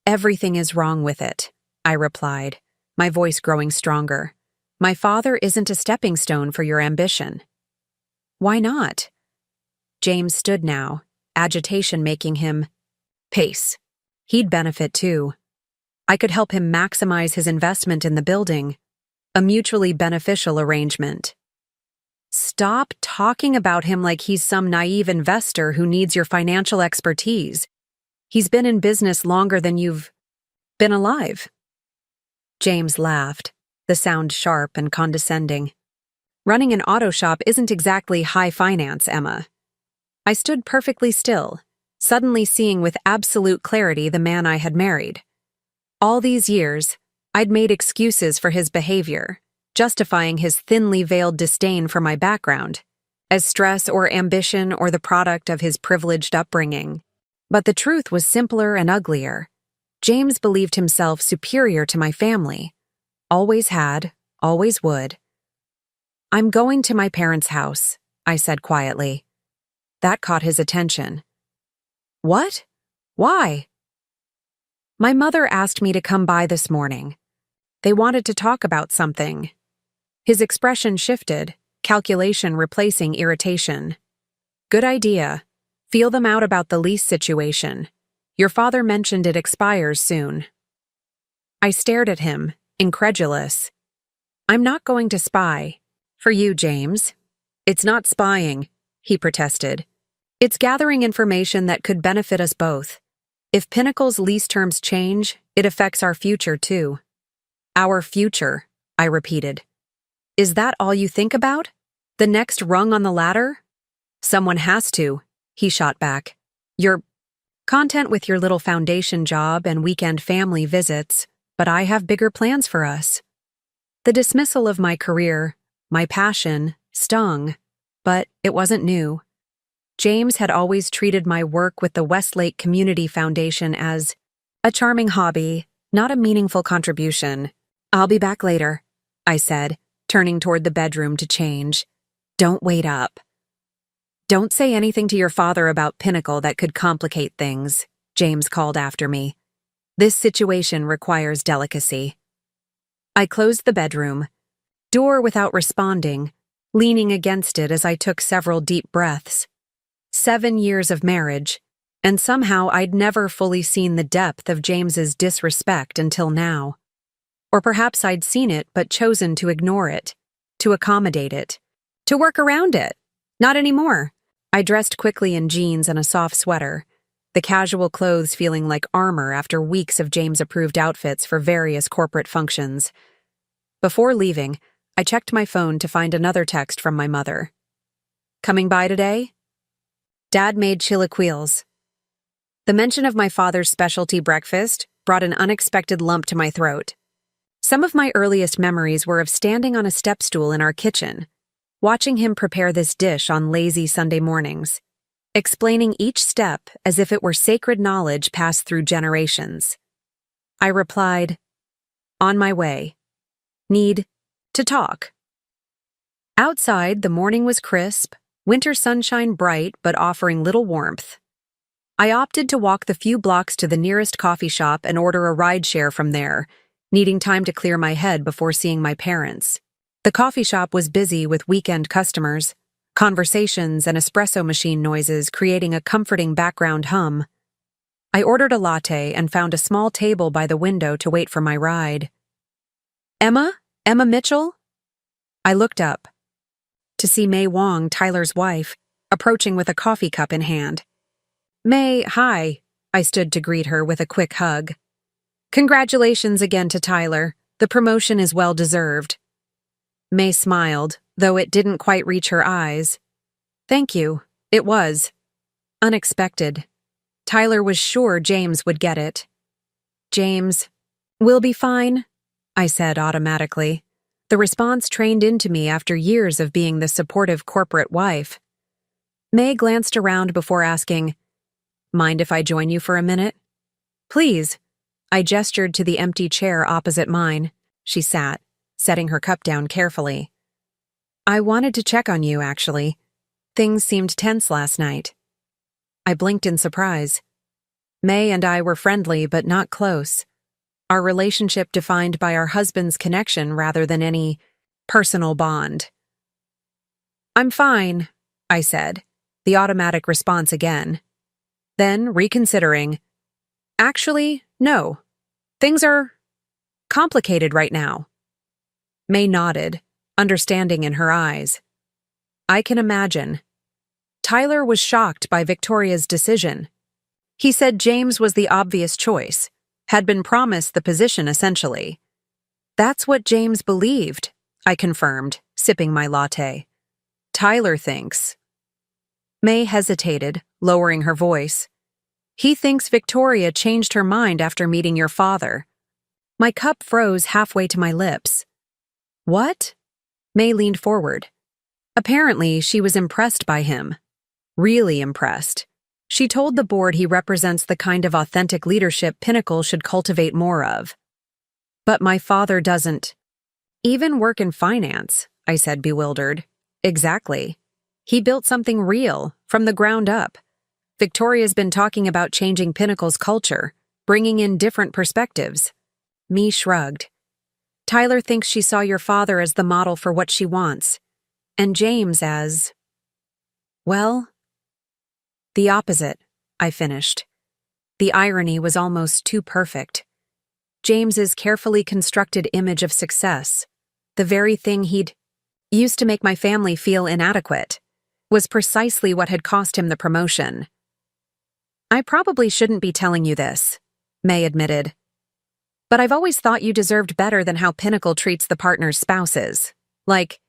"Everything is wrong with it," I replied, my voice growing stronger. My father isn't a stepping stone for your ambition. Why not? James stood now, agitation making him pace. He'd benefit too. I could help him maximize his investment in the building, a mutually beneficial arrangement. Stop talking about him like he's some naive investor who needs your financial expertise. He's been in business longer than you've been alive. James laughed, the sound sharp and condescending. Running an auto shop isn't exactly high finance, Emma. I stood perfectly still, suddenly seeing with absolute clarity the man I had married. All these years, I'd made excuses for his behavior, justifying his thinly veiled disdain for my background, as stress or ambition or the product of his privileged upbringing. But the truth was simpler and uglier. James believed himself superior to my family. Always had, always would. I'm going to my parents' house, I said quietly. That caught his attention. What? Why? My mother asked me to come by this morning. They wanted to talk about something. His expression shifted, calculation replacing irritation. Good idea. Feel them out about the lease situation. Your father mentioned it expires soon. I stared at him, incredulous. I'm not going to spy. For you, James. It's not spying, he protested. It's gathering information that could benefit us both. If Pinnacle's lease terms change, it affects our future too. Our future, I repeated. Is that all you think about? The next rung on the ladder? Someone has to, he shot back. You're content with your little foundation job and weekend family visits, but I have bigger plans for us. The dismissal of my career, my passion, stung, but it wasn't new. James had always treated my work with the Westlake Community Foundation as a charming hobby, not a meaningful contribution. I'll be back later, I said, turning toward the bedroom to change. Don't wait up. Don't say anything to your father about Pinnacle that could complicate things, James called after me. This situation requires delicacy. I closed the bedroom door without responding, leaning against it as I took several deep breaths. 7 years of marriage, and somehow I'd never fully seen the depth of James's disrespect until now. Or perhaps I'd seen it but chosen to ignore it, to accommodate it, to work around it. Not anymore. I dressed quickly in jeans and a soft sweater, the casual clothes feeling like armor after weeks of James-approved outfits for various corporate functions. Before leaving, I checked my phone to find another text from my mother. Coming by today? Dad made chilaquiles. The mention of my father's specialty breakfast brought an unexpected lump to my throat. Some of my earliest memories were of standing on a step stool in our kitchen, watching him prepare this dish on lazy Sunday mornings, explaining each step as if it were sacred knowledge passed through generations. I replied, on my way. Need to talk. Outside, the morning was crisp, winter sunshine bright but offering little warmth. I opted to walk the few blocks to the nearest coffee shop and order a rideshare from there, needing time to clear my head before seeing my parents. The coffee shop was busy with weekend customers, conversations and espresso machine noises creating a comforting background hum. I ordered a latte and found a small table by the window to wait for my ride. Emma? Emma Mitchell? I looked up to see May Wong, Tyler's wife, approaching with a coffee cup in hand. May, hi. I stood to greet her with a quick hug. Congratulations again to Tyler. The promotion is well deserved. May smiled, though it didn't quite reach her eyes. Thank you. It was. Unexpected. Tyler was sure James would get it. James, we'll be fine, I said automatically. The response trained into me after years of being the supportive corporate wife. May glanced around before asking, Mind if I join you for a minute? Please. I gestured to the empty chair opposite mine. She sat, setting her cup down carefully. I wanted to check on you, actually. Things seemed tense last night. I blinked in surprise. May and I were friendly but not close. our relationship defined by our husband's connection rather than any personal bond. "I'm fine," I said, the automatic response again. Then, reconsidering, "Actually, no. Things are complicated right now." May nodded, understanding in her eyes. I can imagine. Tyler was shocked by Victoria's decision. He said James was the obvious choice, had been promised the position essentially. "That's what James believed," I confirmed, sipping my latte. "Tyler thinks." May hesitated, lowering her voice. "He thinks Victoria changed her mind after meeting your father." My cup froze halfway to my lips. "What?" May leaned forward. Apparently, she was impressed by him. Really impressed. She told the board he represents the kind of authentic leadership Pinnacle should cultivate more of. "But my father doesn't even work in finance," I said, bewildered. "Exactly. He built something real, from the ground up. Victoria's been talking about changing Pinnacle's culture, bringing in different perspectives." Me shrugged. "Tyler thinks she saw your father as the model for what she wants, and James as, well, the opposite," I finished. The irony was almost too perfect. James's carefully constructed image of success, the very thing he'd used to make my family feel inadequate, was precisely what had cost him the promotion. "I probably shouldn't be telling you this," May admitted. "But I've always thought you deserved better than how Pinnacle treats the partner's spouses. Like,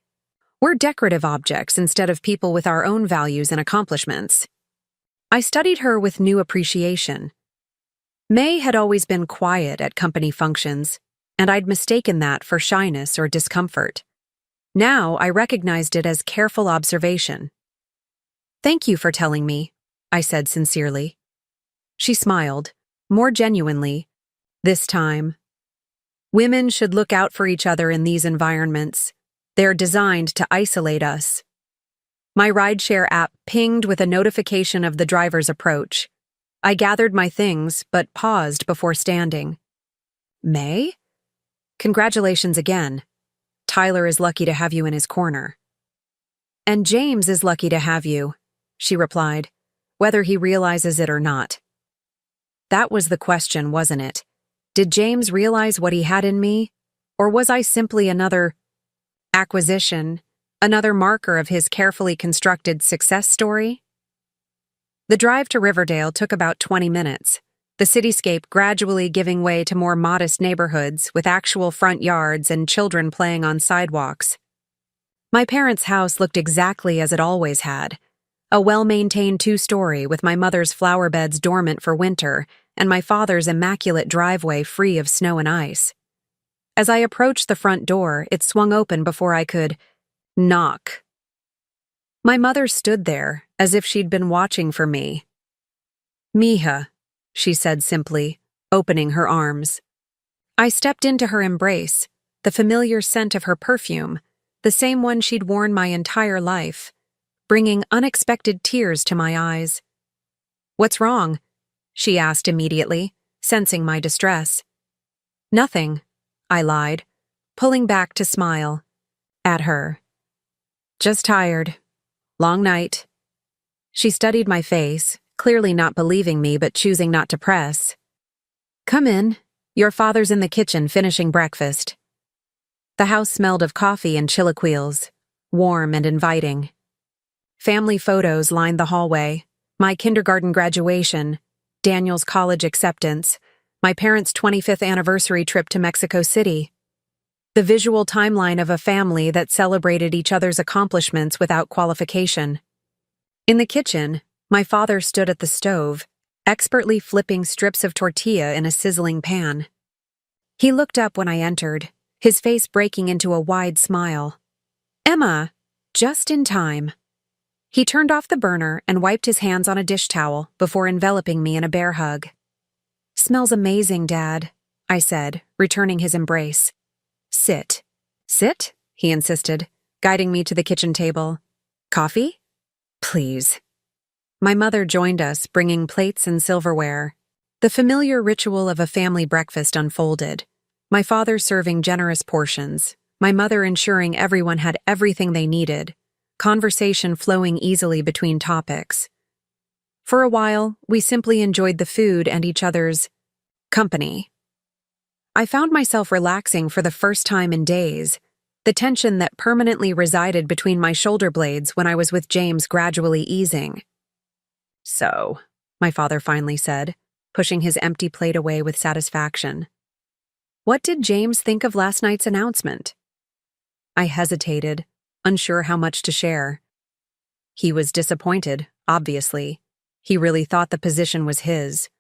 we're decorative objects instead of people with our own values and accomplishments." I studied her with new appreciation. May had always been quiet at company functions, and I'd mistaken that for shyness or discomfort. Now I recognized it as careful observation. "Thank you for telling me," I said sincerely. She smiled, more genuinely, this time. "Women should look out for each other in these environments. They're designed to isolate us." My rideshare app pinged with a notification of the driver's approach. I gathered my things, but paused before standing. "May? Congratulations again. Tyler is lucky to have you in his corner." "And James is lucky to have you," she replied, "whether he realizes it or not." That was the question, wasn't it? Did James realize what he had in me? Or was I simply another acquisition, another marker of his carefully constructed success story? The drive to Riverdale took about 20 minutes, the cityscape gradually giving way to more modest neighborhoods with actual front yards and children playing on sidewalks. My parents' house looked exactly as it always had, a well-maintained two-story with my mother's flower beds dormant for winter and my father's immaculate driveway free of snow and ice. As I approached the front door, it swung open before I could knock. My mother stood there, as if she'd been watching for me. "Mija," she said simply, opening her arms. I stepped into her embrace, the familiar scent of her perfume, the same one she'd worn my entire life, bringing unexpected tears to my eyes. "What's wrong?" she asked immediately, sensing my distress. "Nothing," I lied, pulling back to smile at her. "Just tired. Long night." She studied my face, clearly not believing me but choosing not to press. "Come in. Your father's in the kitchen finishing breakfast." The house smelled of coffee and chilaquiles, warm and inviting. Family photos lined the hallway, my kindergarten graduation, Daniel's college acceptance, my parents' 25th anniversary trip to Mexico City. The visual timeline of a family that celebrated each other's accomplishments without qualification. In the kitchen, my father stood at the stove, expertly flipping strips of tortilla in a sizzling pan. He looked up when I entered, his face breaking into a wide smile. "Emma, just in time." He turned off the burner and wiped his hands on a dish towel before enveloping me in a bear hug. "Smells amazing, Dad," I said, returning his embrace. "Sit." "Sit?" he insisted, guiding me to the kitchen table. "Coffee?" "Please." My mother joined us, bringing plates and silverware. The familiar ritual of a family breakfast unfolded, my father serving generous portions, my mother ensuring everyone had everything they needed, conversation flowing easily between topics. For a while, we simply enjoyed the food and each other's company. I found myself relaxing for the first time in days, the tension that permanently resided between my shoulder blades when I was with James gradually easing. "So," my father finally said, pushing his empty plate away with satisfaction. "What did James think of last night's announcement?" I hesitated, unsure how much to share. He was disappointed, obviously. He really thought the position was his.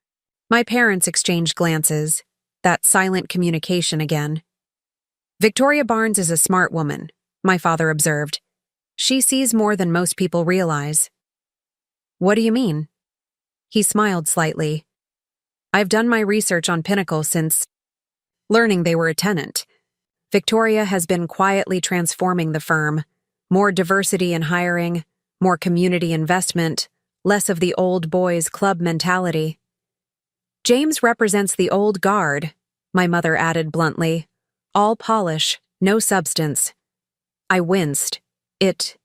My parents exchanged glances, that silent communication again. "Victoria Barnes is a smart woman," my father observed. "She sees more than most people realize." "What do you mean?" He smiled slightly. "I've done my research on Pinnacle since learning they were a tenant. Victoria has been quietly transforming the firm. More diversity in hiring, more community investment, less of the old boys club mentality." "James represents the old guard," my mother added bluntly. "All polish, no substance." I winced. It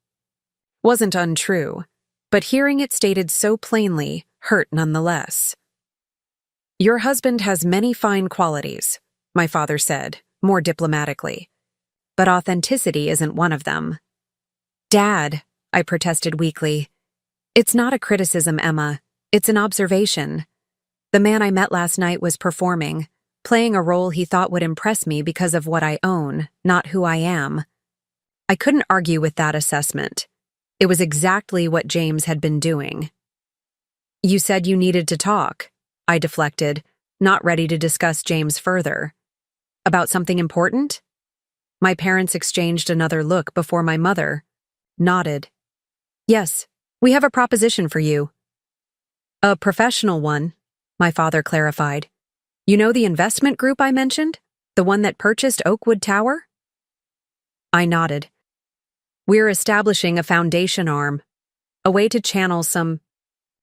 wasn't untrue, but hearing it stated so plainly hurt nonetheless. "Your husband has many fine qualities," my father said, more diplomatically. "But authenticity isn't one of them." "Dad," I protested weakly. "It's not a criticism, Emma. It's an observation. The man I met last night was performing, playing a role he thought would impress me because of what I own, not who I am." I couldn't argue with that assessment. It was exactly what James had been doing. "You said you needed to talk," I deflected, not ready to discuss James further. "About something important?" My parents exchanged another look before my mother nodded. "Yes, we have a proposition for you." "A professional one," my father clarified. "You know the investment group I mentioned? The one that purchased Oakwood Tower?" I nodded. "We're establishing a foundation arm, a way to channel some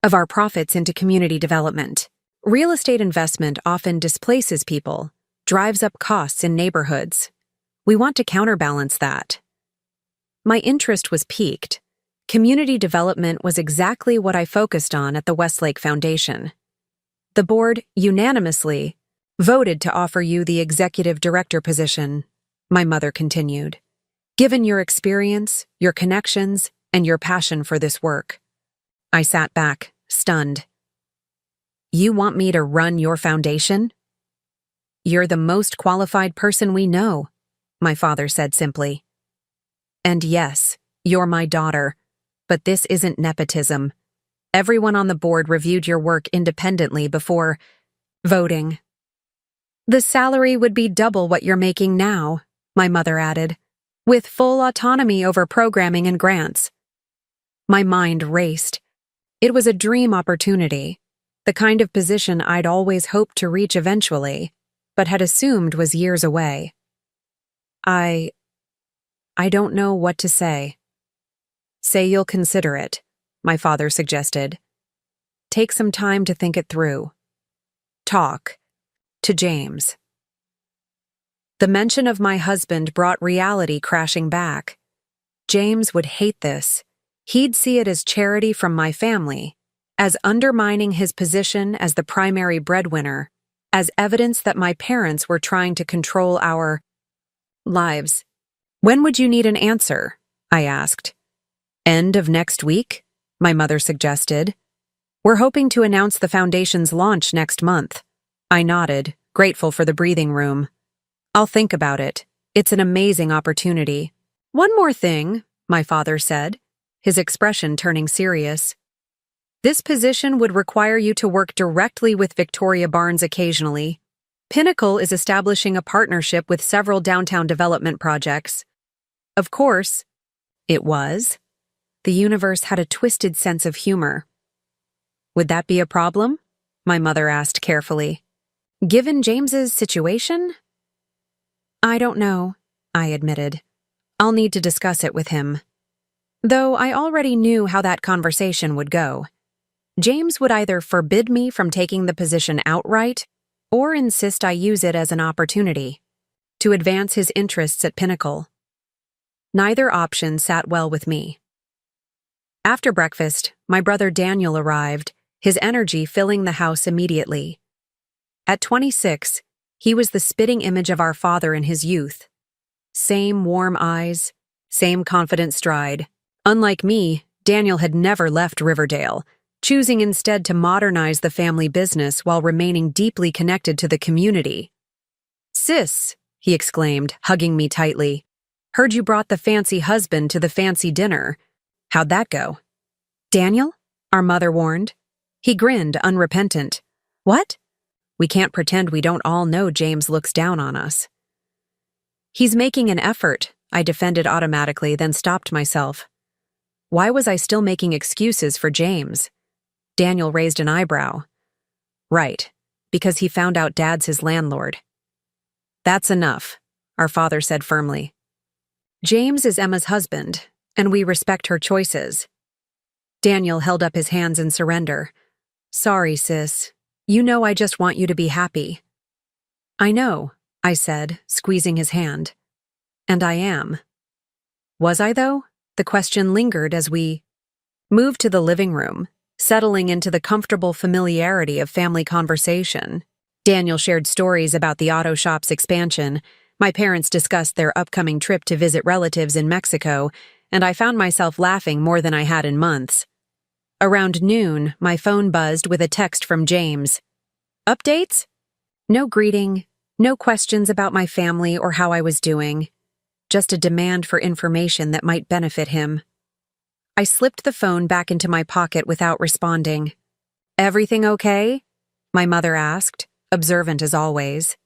of our profits into community development. Real estate investment often displaces people, drives up costs in neighborhoods. We want to counterbalance that." My interest was piqued. Community development was exactly what I focused on at the Westlake Foundation. "The board unanimously voted to offer you the executive director position," my mother continued. "Given your experience, your connections, and your passion for this work." I sat back, stunned. "You want me to run your foundation?" "You're the most qualified person we know," my father said simply. "And yes, you're my daughter, but this isn't nepotism. Everyone on the board reviewed your work independently before voting." "The salary would be double what you're making now," my mother added, "with full autonomy over programming and grants." My mind raced. It was a dream opportunity, the kind of position I'd always hoped to reach eventually, but had assumed was years away. I don't know what to say." "Say you'll consider it," my father suggested. "Take some time to think it through. Talk to James." The mention of my husband brought reality crashing back. James would hate this. He'd see it as charity from my family, as undermining his position as the primary breadwinner, as evidence that my parents were trying to control our lives. "When would you need an answer?" I asked. "End of next week?" my mother suggested. "We're hoping to announce the foundation's launch next month." I nodded, grateful for the breathing room. "I'll think about it. It's an amazing opportunity." "One more thing," my father said, his expression turning serious. "This position would require you to work directly with Victoria Barnes occasionally. Pinnacle is establishing a partnership with several downtown development projects." Of course, it was. The universe had a twisted sense of humor. "Would that be a problem?" my mother asked carefully. "Given James's situation?" "I don't know," I admitted. "I'll need to discuss it with him." Though I already knew how that conversation would go. James would either forbid me from taking the position outright or insist I use it as an opportunity to advance his interests at Pinnacle. Neither option sat well with me. After breakfast, my brother Daniel arrived, his energy filling the house immediately. At 26, he was the spitting image of our father in his youth. Same warm eyes, same confident stride. Unlike me, Daniel had never left Riverdale, choosing instead to modernize the family business while remaining deeply connected to the community. "Sis," he exclaimed, hugging me tightly. "Heard you brought the fancy husband to the fancy dinner. How'd that go?" "Daniel?" our mother warned. He grinned, unrepentant. "What?" "We can't pretend we don't all know James looks down on us." "He's making an effort," I defended automatically, then stopped myself. Why was I still making excuses for James? Daniel raised an eyebrow. "Right, because he found out Dad's his landlord." "That's enough," our father said firmly. "James is Emma's husband, and we respect her choices." Daniel held up his hands in surrender. "Sorry, sis. You know I just want you to be happy." "I know," I said, squeezing his hand. "And I am." Was I, though? The question lingered as we moved to the living room, settling into the comfortable familiarity of family conversation. Daniel shared stories about the auto shop's expansion. My parents discussed their upcoming trip to visit relatives in Mexico, and I found myself laughing more than I had in months. Around noon, my phone buzzed with a text from James. "Updates?" No greeting, no questions about my family or how I was doing. Just a demand for information that might benefit him. I slipped the phone back into my pocket without responding. "Everything okay?" my mother asked, observant as always.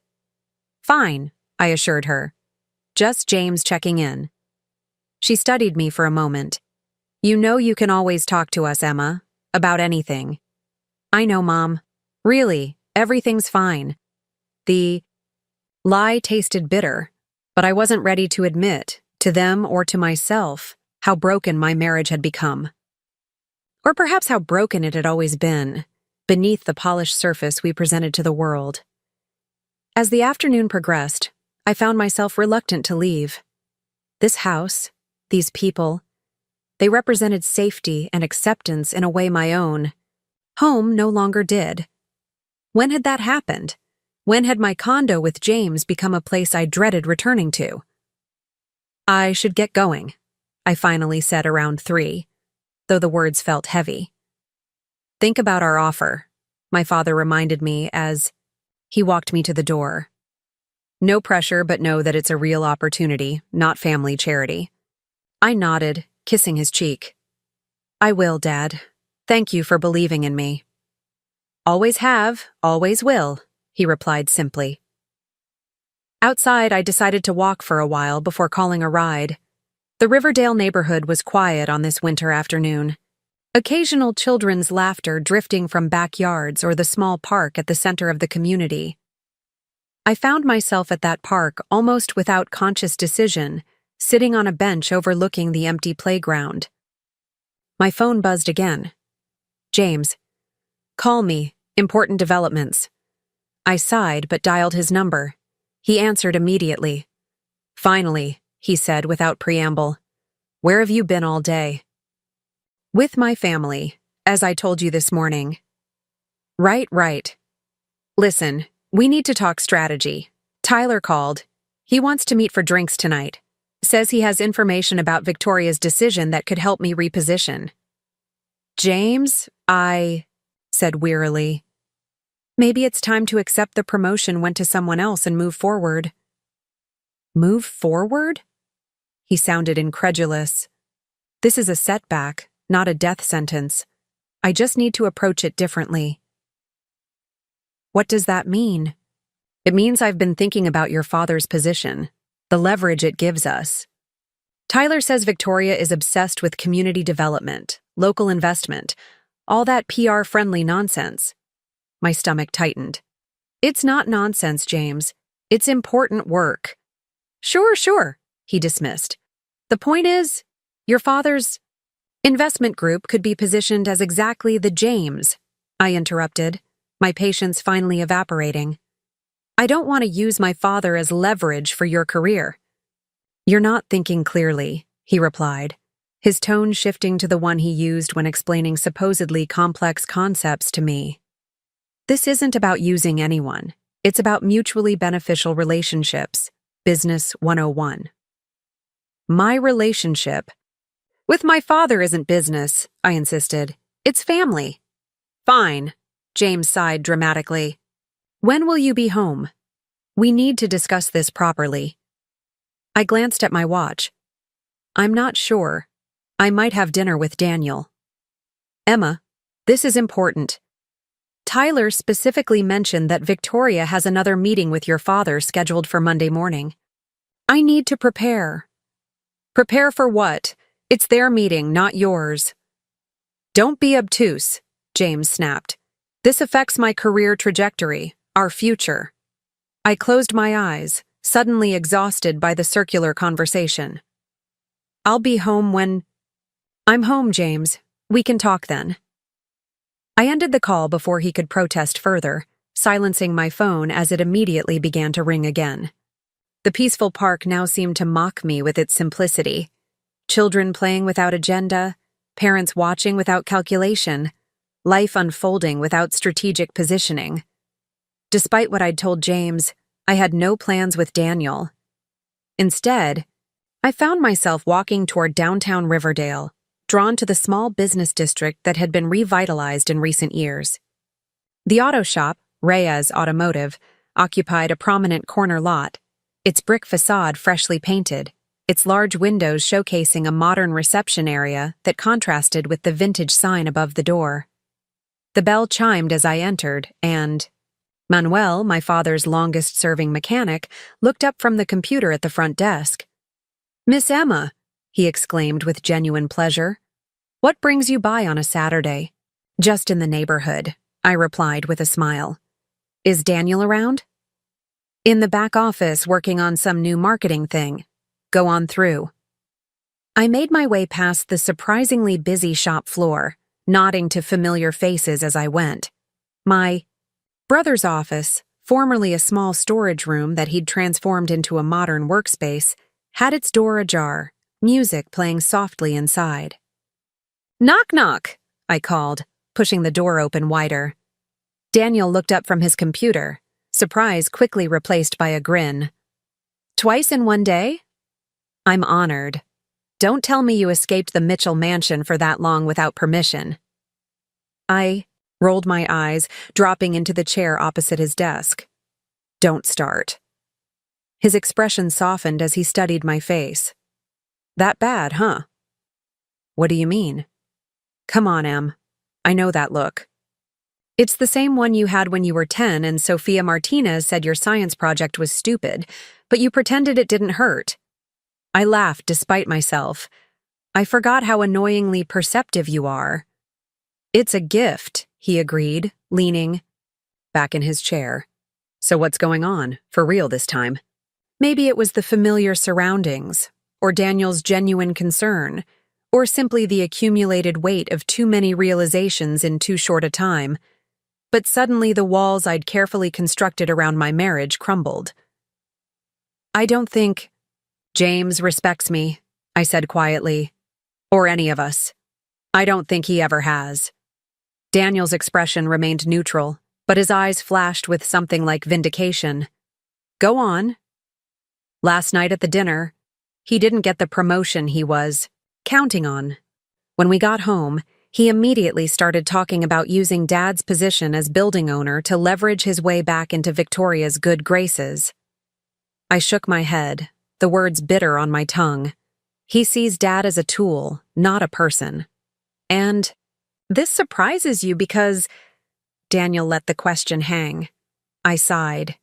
"Fine," I assured her. "Just James checking in." She studied me for a moment. "You know you can always talk to us, Emma, about anything." "I know, Mom. Really, everything's fine." The lie tasted bitter, but I wasn't ready to admit, to them or to myself, how broken my marriage had become. Or perhaps how broken it had always been, beneath the polished surface we presented to the world. As the afternoon progressed, I found myself reluctant to leave. This house, these people, they represented safety and acceptance in a way my own home no longer did. When had that happened? When had my condo with James become a place I dreaded returning to? "I should get going," I finally said around 3, though the words felt heavy. "Think about our offer," my father reminded me as he walked me to the door. "No pressure, but know that it's a real opportunity, not family charity." I nodded, kissing his cheek. "I will, Dad. Thank you for believing in me." "Always have, always will," he replied simply. Outside, I decided to walk for a while before calling a ride. The Riverdale neighborhood was quiet on this winter afternoon. Occasional children's laughter drifting from backyards or the small park at the center of the community. I found myself at that park almost without conscious decision, sitting on a bench overlooking the empty playground. My phone buzzed again. "James. Call me. Important developments." I sighed but dialed his number. He answered immediately. "Finally," he said without preamble. "Where have you been all day?" "With my family, as I told you this morning." Right. Listen, we need to talk strategy. Tyler called. He wants to meet for drinks tonight. Says he has information about Victoria's decision that could help me reposition." "James, I said wearily. "Maybe it's time to accept the promotion went to someone else and move forward." "Move forward?" He sounded incredulous. "This is a setback, not a death sentence. I just need to approach it differently." "What does that mean?" "It means I've been thinking about your father's position, the leverage it gives us. Tyler says Victoria is obsessed with community development, local investment, all that PR-friendly nonsense." My stomach tightened. "It's not nonsense, James. It's important work." Sure, he dismissed. "The point is, your father's Investment Group could be positioned as exactly the James, I interrupted, my patience finally evaporating. I don't want to use my father as leverage for your career. You're not thinking clearly, he replied, his tone shifting to the one he used when explaining supposedly complex concepts to me. This isn't about using anyone. It's about mutually beneficial relationships. Business 101. My relationship with my father isn't business, I insisted. It's family. Fine, James sighed dramatically. When will you be home? We need to discuss this properly. I glanced at my watch. I'm not sure. I might have dinner with Daniel. Emma, this is important. Tyler specifically mentioned that Victoria has another meeting with your father scheduled for Monday morning. I need to prepare. Prepare for what? It's their meeting, not yours. Don't be obtuse, James snapped. This affects my career trajectory, our future. I closed my eyes, suddenly exhausted by the circular conversation. I'll be home when... I'm home, James. We can talk then. I ended the call before he could protest further, silencing my phone as it immediately began to ring again. The peaceful park now seemed to mock me with its simplicity. Children playing without agenda, parents watching without calculation, life unfolding without strategic positioning. Despite what I'd told James, I had no plans with Daniel. Instead, I found myself walking toward downtown Riverdale, drawn to the small business district that had been revitalized in recent years. The auto shop, Reyes Automotive, occupied a prominent corner lot, its brick facade freshly painted, its large windows showcasing a modern reception area that contrasted with the vintage sign above the door. The bell chimed as I entered, and Manuel, my father's longest-serving mechanic, looked up from the computer at the front desk. "Miss Emma," he exclaimed with genuine pleasure. "What brings you by on a Saturday?" "Just in the neighborhood," I replied with a smile. "Is Daniel around?" "In the back office working on some new marketing thing. Go on through." I made my way past the surprisingly busy shop floor, nodding to familiar faces as I went. My brother's office, formerly a small storage room that he'd transformed into a modern workspace, had its door ajar, music playing softly inside. "Knock, knock," I called, pushing the door open wider. Daniel looked up from his computer, surprise quickly replaced by a grin. "Twice in one day?" "I'm honored. Don't tell me you escaped the Mitchell mansion for that long without permission." I rolled my eyes, dropping into the chair opposite his desk. "Don't start." His expression softened as he studied my face. "That bad, huh?" "What do you mean?" "Come on, Em. I know that look. It's the same one you had when you were 10 and Sophia Martinez said your science project was stupid, but you pretended it didn't hurt." I laughed despite myself. "I forgot how annoyingly perceptive you are." "It's a gift," he agreed, leaning back in his chair. "So what's going on, for real this time?" Maybe it was the familiar surroundings, or Daniel's genuine concern, or simply the accumulated weight of too many realizations in too short a time. But suddenly the walls I'd carefully constructed around my marriage crumbled. "I don't think James respects me," I said quietly. "Or any of us. I don't think he ever has." Daniel's expression remained neutral, but his eyes flashed with something like vindication. "Go on." "Last night at the dinner, he didn't get the promotion he was counting on. When we got home, he immediately started talking about using Dad's position as building owner to leverage his way back into Victoria's good graces." I shook my head, the words bitter on my tongue. He sees Dad as a tool, not a person. "And this surprises you because—" Daniel let the question hang. I sighed.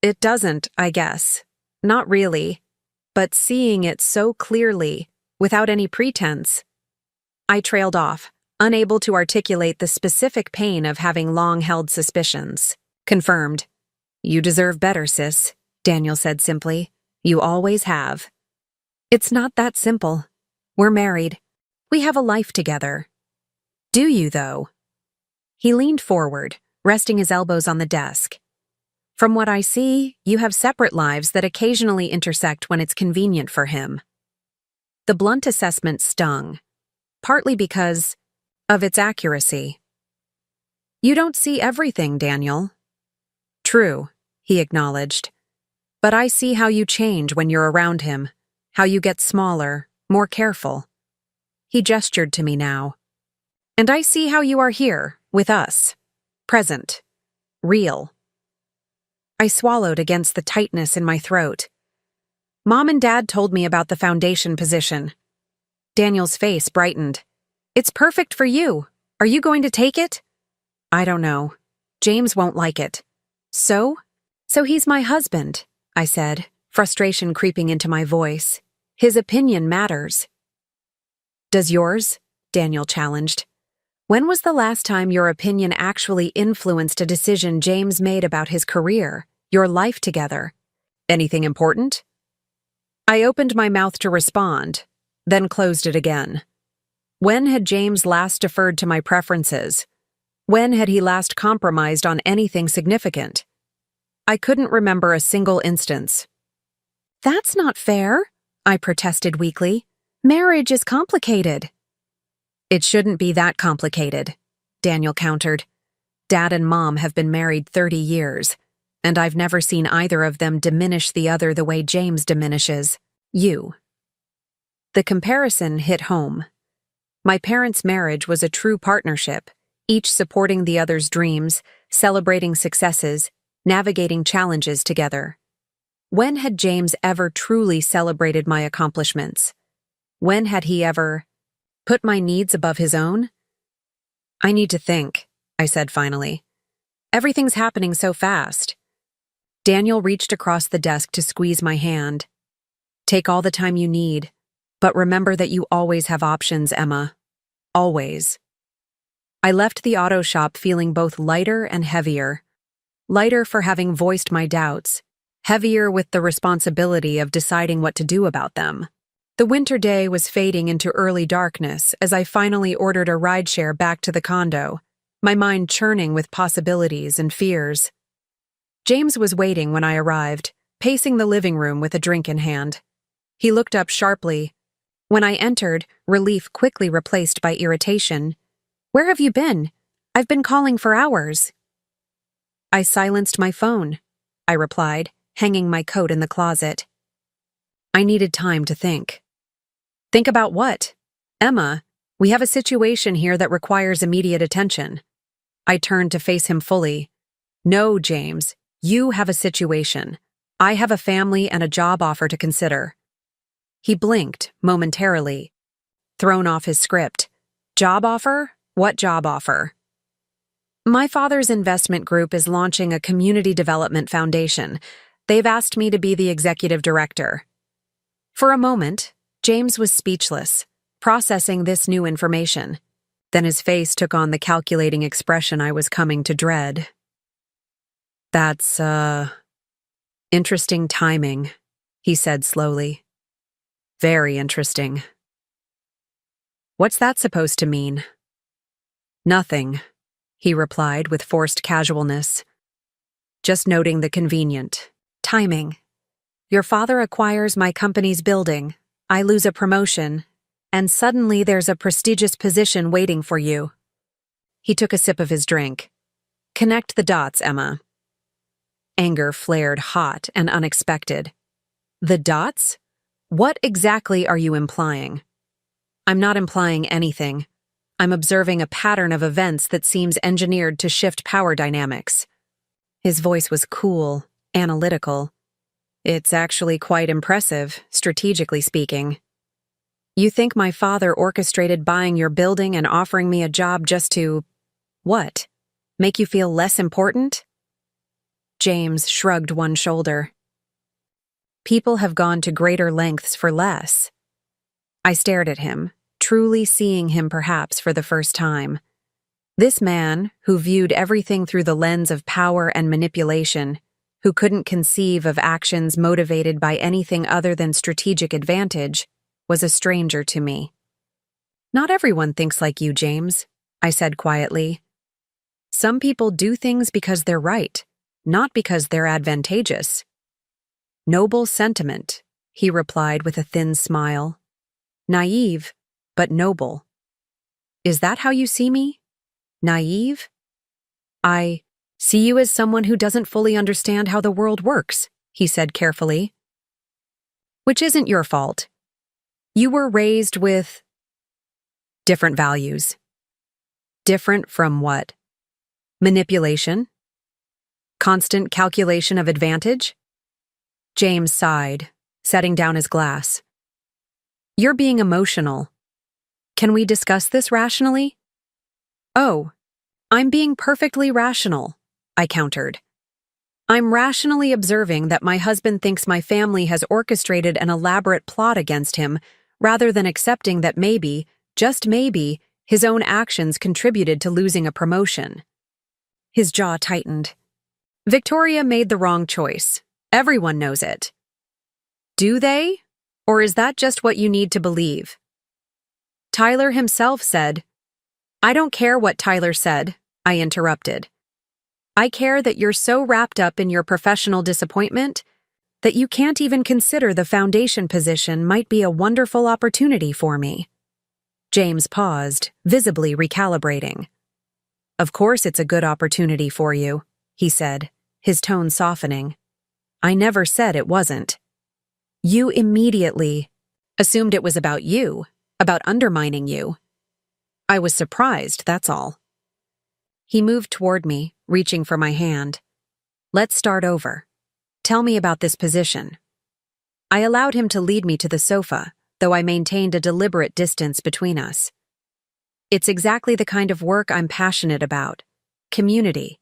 "It doesn't, I guess. Not really. But seeing it so clearly, without any pretense." I trailed off, unable to articulate the specific pain of having long-held suspicions. "Confirmed. You deserve better, sis," Daniel said simply. "You always have." "It's not that simple. We're married. We have a life together. Do you, though? He leaned forward, resting his elbows on the desk. From what I see, you have separate lives that occasionally intersect when it's convenient for him. The blunt assessment stung, partly because of its accuracy. You don't see everything, Daniel. True, he acknowledged. But I see how you change when you're around him, how you get smaller, more careful. He gestured to me now. And I see how you are here, with us. Present. Real. I swallowed against the tightness in my throat. Mom and Dad told me about the foundation position. Daniel's face brightened. It's perfect for you. Are you going to take it? I don't know. James won't like it. So? So he's my husband, I said, frustration creeping into my voice. His opinion matters. Does yours? Daniel challenged. When was the last time your opinion actually influenced a decision James made about his career, your life together? Anything important? I opened my mouth to respond, then closed it again. When had James last deferred to my preferences? When had he last compromised on anything significant? I couldn't remember a single instance. That's not fair, I protested weakly. Marriage is complicated. It shouldn't be that complicated, Daniel countered. Dad and Mom have been married 30 years, and I've never seen either of them diminish the other the way James diminishes you. The comparison hit home. My parents' marriage was a true partnership, each supporting the other's dreams, celebrating successes, navigating challenges together. When had James ever truly celebrated my accomplishments? When had he ever put my needs above his own? I need to think, I said finally. Everything's happening so fast. Daniel reached across the desk to squeeze my hand. Take all the time you need, but remember that you always have options, Emma. Always. I left the auto shop feeling both lighter and heavier. Lighter for having voiced my doubts, heavier with the responsibility of deciding what to do about them. The winter day was fading into early darkness as I finally ordered a rideshare back to the condo, my mind churning with possibilities and fears. James was waiting when I arrived, pacing the living room with a drink in hand. He looked up sharply. When I entered, relief quickly replaced by irritation. Where have you been? I've been calling for hours. I silenced my phone, I replied, hanging my coat in the closet. I needed time to think. Think about what? Emma, we have a situation here that requires immediate attention. I turned to face him fully. No, James, you have a situation. I have a family and a job offer to consider. He blinked, momentarily, thrown off his script. Job offer? What job offer? My father's investment group is launching a community development foundation. They've asked me to be the executive director. For a moment, James was speechless, processing this new information. Then his face took on the calculating expression I was coming to dread. That's, interesting timing, he said slowly. Very interesting. What's that supposed to mean? Nothing, he replied with forced casualness. Just noting the convenient timing. Your father acquires my company's building, I lose a promotion, and suddenly there's a prestigious position waiting for you. He took a sip of his drink. Connect the dots, Emma. Anger flared hot and unexpected. The dots? What exactly are you implying? I'm not implying anything. I'm observing a pattern of events that seems engineered to shift power dynamics. His voice was cool, analytical. It's actually quite impressive, strategically speaking. You think my father orchestrated buying your building and offering me a job just to, what? Make you feel less important? James shrugged one shoulder. People have gone to greater lengths for less. I stared at him, truly seeing him perhaps for the first time. This man, who viewed everything through the lens of power and manipulation, who couldn't conceive of actions motivated by anything other than strategic advantage, was a stranger to me. Not everyone thinks like you, James, I said quietly. Some people do things because they're right, not because they're advantageous. Noble sentiment, he replied with a thin smile. Naive, but noble. Is that how you see me? Naive? I see you as someone who doesn't fully understand how the world works, he said carefully. Which isn't your fault. You were raised with different values. Different from what? Manipulation? Constant calculation of advantage? James sighed, setting down his glass. You're being emotional. Can we discuss this rationally? Oh, I'm being perfectly rational, I countered. I'm rationally observing that my husband thinks my family has orchestrated an elaborate plot against him, rather than accepting that maybe, just maybe, his own actions contributed to losing a promotion. His jaw tightened. Victoria made the wrong choice. Everyone knows it. Do they? Or is that just what you need to believe? Tyler himself said, I don't care what Tyler said, I interrupted. I care that you're so wrapped up in your professional disappointment that you can't even consider the foundation position might be a wonderful opportunity for me. James paused, visibly recalibrating. Of course it's a good opportunity for you, he said, his tone softening. I never said it wasn't. You immediately assumed it was about you, about undermining you. I was surprised, that's all. He moved toward me, reaching for my hand. Let's start over. Tell me about this position. I allowed him to lead me to the sofa, though I maintained a deliberate distance between us. It's exactly the kind of work I'm passionate about. Community,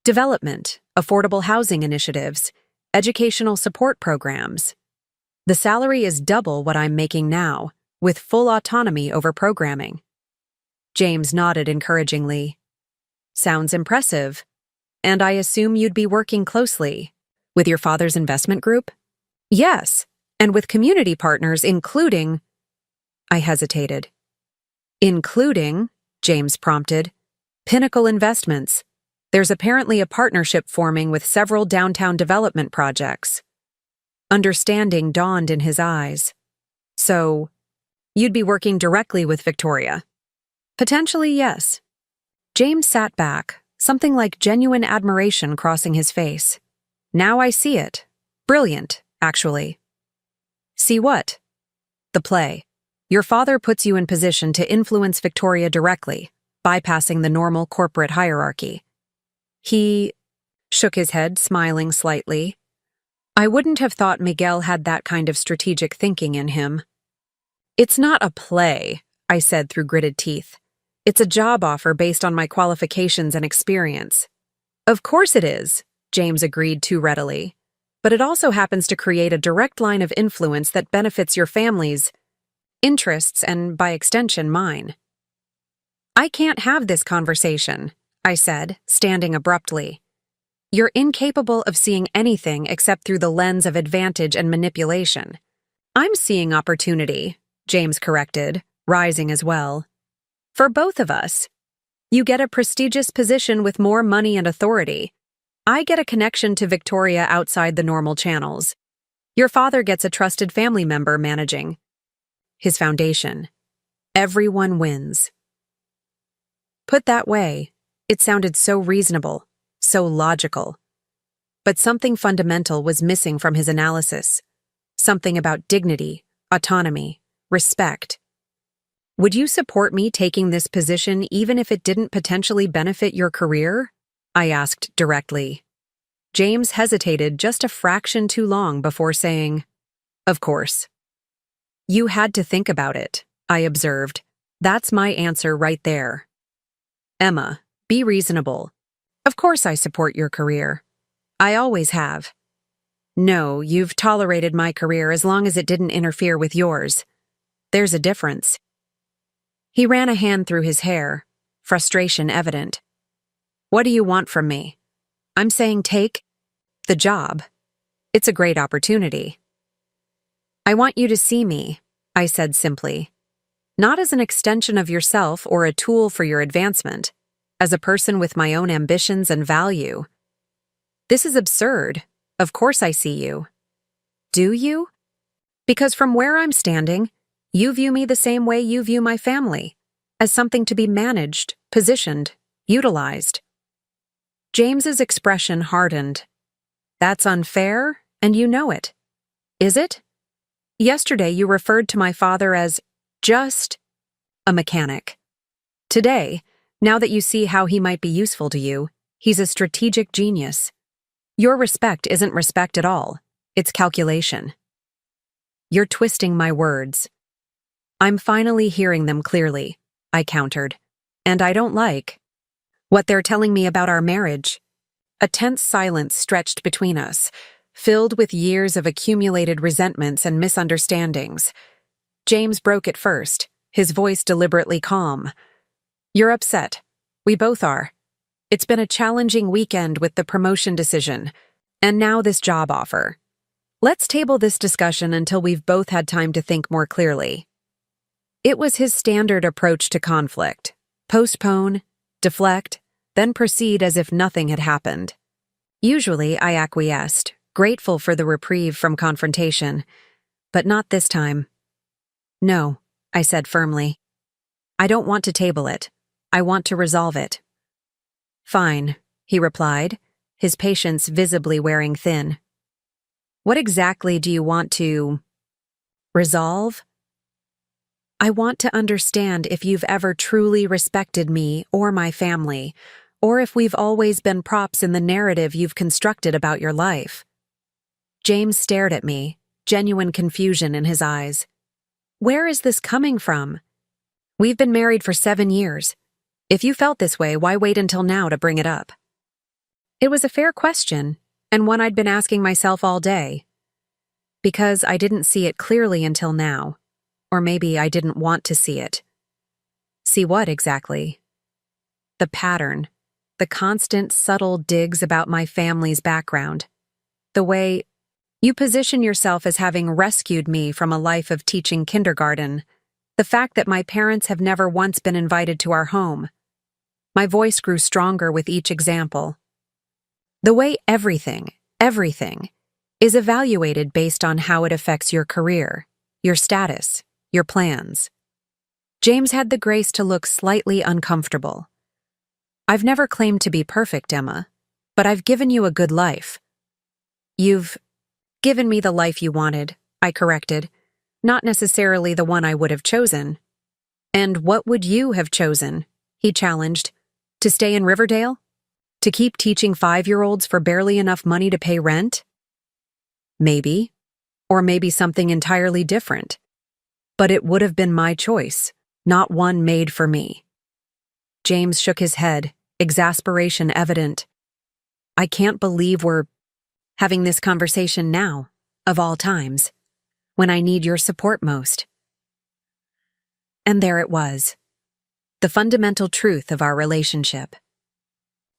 development, affordable housing initiatives, educational support programs. The salary is double what I'm making now, with full autonomy over programming. James nodded encouragingly. Sounds impressive. And I assume you'd be working closely with your father's investment group? Yes, and with community partners including… I hesitated. Including, James prompted, Pinnacle Investments. There's apparently a partnership forming with several downtown development projects. Understanding dawned in his eyes. So, you'd be working directly with Victoria? Potentially, yes. James sat back, something like genuine admiration crossing his face. Now I see it. Brilliant, actually. See what? The play. Your father puts you in position to influence Victoria directly, bypassing the normal corporate hierarchy. He shook his head, smiling slightly. I wouldn't have thought Miguel had that kind of strategic thinking in him. It's not a play, I said through gritted teeth. It's a job offer based on my qualifications and experience. Of course it is, James agreed too readily. But it also happens to create a direct line of influence that benefits your family's interests and, by extension, mine. I can't have this conversation, I said, standing abruptly. You're incapable of seeing anything except through the lens of advantage and manipulation. I'm seeing opportunity, James corrected, rising as well. For both of us. You get a prestigious position with more money and authority. I get a connection to Victoria outside the normal channels. Your father gets a trusted family member managing his foundation. Everyone wins. Put that way, it sounded so reasonable, so logical. But something fundamental was missing from his analysis. Something about dignity, autonomy, respect. Would you support me taking this position even if it didn't potentially benefit your career? I asked directly. James hesitated just a fraction too long before saying, Of course. You had to think about it, I observed. That's my answer right there. Emma, be reasonable. Of course I support your career. I always have. No, you've tolerated my career as long as it didn't interfere with yours. There's a difference. He ran a hand through his hair, frustration evident. What do you want from me? I'm saying take the job. It's a great opportunity. I want you to see me, I said simply. not as an extension of yourself or a tool for your advancement, as a person with my own ambitions and value. This is absurd. Of course I see you. Do you? Because from where I'm standing, you view me the same way you view my family, as something to be managed, positioned, utilized. James's expression hardened. That's unfair, and you know it. Is it? Yesterday you referred to my father as just a mechanic. Today, now that you see how he might be useful to you, he's a strategic genius. Your respect isn't respect at all. It's calculation. You're twisting my words. I'm finally hearing them clearly, I countered. And I don't like what they're telling me about our marriage. A tense silence stretched between us, filled with years of accumulated resentments and misunderstandings. James broke it first, his voice deliberately calm. You're upset. We both are. It's been a challenging weekend with the promotion decision, and now this job offer. Let's table this discussion until we've both had time to think more clearly. It was his standard approach to conflict. Postpone, deflect, then proceed as if nothing had happened. Usually I acquiesced, grateful for the reprieve from confrontation, but not this time. No, I said firmly. I don't want to table it. I want to resolve it. Fine, he replied, his patience visibly wearing thin. What exactly do you want to resolve? I want to understand if you've ever truly respected me or my family, or if we've always been props in the narrative you've constructed about your life. James stared at me, genuine confusion in his eyes. Where is this coming from? We've been married for 7 years. If you felt this way, why wait until now to bring it up? It was a fair question, and one I'd been asking myself all day. Because I didn't see it clearly until now. Or maybe I didn't want to see it. See what exactly? The pattern, the constant subtle digs about my family's background. The way you position yourself as having rescued me from a life of teaching kindergarten. The fact that my parents have never once been invited to our home. My voice grew stronger with each example. The way everything, is evaluated based on how it affects your career, your status, your plans. James had the grace to look slightly uncomfortable. I've never claimed to be perfect, Emma, but I've given you a good life. You've given me the life you wanted, I corrected, not necessarily the one I would have chosen. And what would you have chosen? He challenged. To stay in Riverdale? To keep teaching 5-year-olds for barely enough money to pay rent? Maybe. Or maybe something entirely different. But it would have been my choice, not one made for me. James shook his head, exasperation evident. I can't believe we're having this conversation now, of all times, when I need your support most. And there it was, the fundamental truth of our relationship.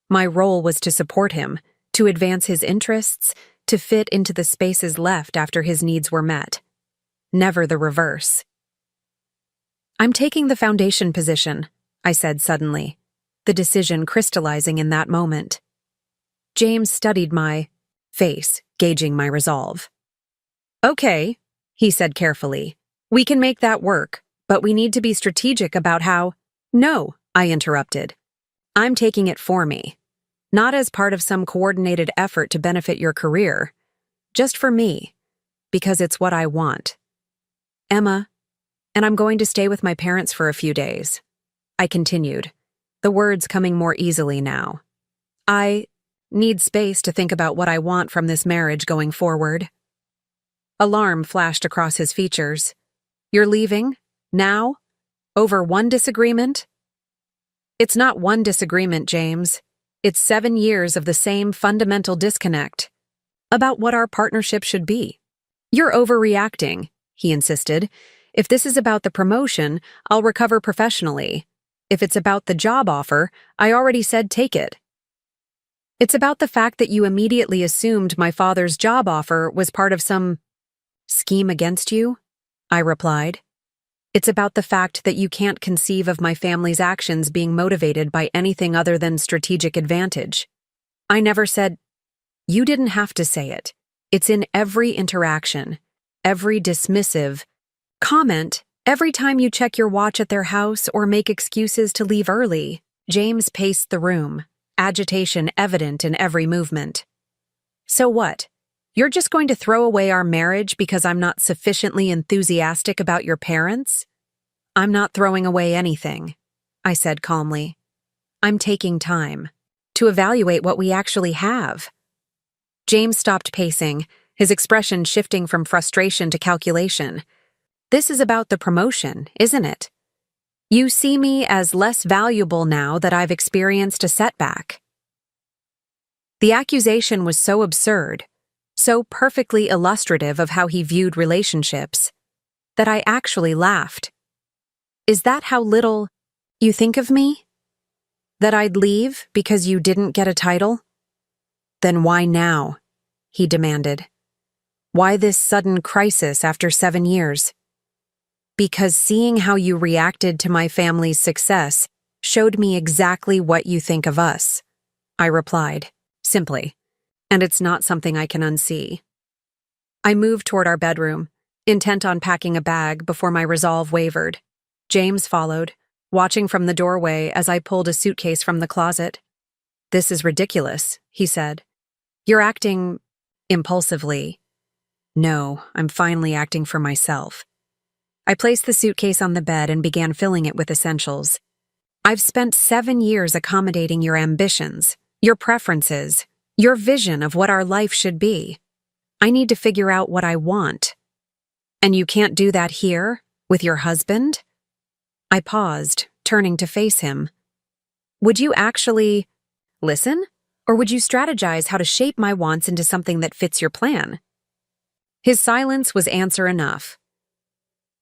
My role was to support him, to advance his interests, to fit into the spaces left after his needs were met. Never the reverse. I'm taking the foundation position, I said suddenly, the decision crystallizing in that moment. James studied my face, gauging my resolve. Okay, he said carefully. We can make that work, but we need to be strategic about how— No, I interrupted. I'm taking it for me. Not as part of some coordinated effort to benefit your career. Just for me. Because it's what I want. Emma, and I'm going to stay with my parents for a few days. I continued, the words coming more easily now. I need space to think about what I want from this marriage going forward. Alarm flashed across his features. You're leaving? Now? Over one disagreement? It's not one disagreement, James. It's 7 years of the same fundamental disconnect about what our partnership should be. You're overreacting, he insisted. If this is about the promotion, I'll recover professionally. If it's about the job offer, I already said take it. It's about the fact that you immediately assumed my father's job offer was part of some scheme against you, I replied. It's about the fact that you can't conceive of my family's actions being motivated by anything other than strategic advantage. I never said, you didn't have to say it. It's in every interaction, every dismissive comment, every time you check your watch at their house or make excuses to leave early. James paced the room, agitation evident in every movement. So what? You're just going to throw away our marriage because I'm not sufficiently enthusiastic about your parents? I'm not throwing away anything, I said calmly. I'm taking time to evaluate what we actually have. James stopped pacing, his expression shifting from frustration to calculation. This is about the promotion, isn't it? You see me as less valuable now that I've experienced a setback. The accusation was so absurd, so perfectly illustrative of how he viewed relationships, that I actually laughed. Is that how little you think of me? That I'd leave because you didn't get a title? Then why now? He demanded. Why this sudden crisis after 7 years? Because seeing how you reacted to my family's success showed me exactly what you think of us, I replied, simply, and it's not something I can unsee. I moved toward our bedroom, intent on packing a bag before my resolve wavered. James followed, watching from the doorway as I pulled a suitcase from the closet. This is ridiculous, he said. You're acting impulsively. No, I'm finally acting for myself. I placed the suitcase on the bed and began filling it with essentials. I've spent 7 years accommodating your ambitions, your preferences, your vision of what our life should be. I need to figure out what I want. And you can't do that here, with your husband? I paused, turning to face him. Would you actually listen? Or would you strategize how to shape my wants into something that fits your plan? His silence was answer enough.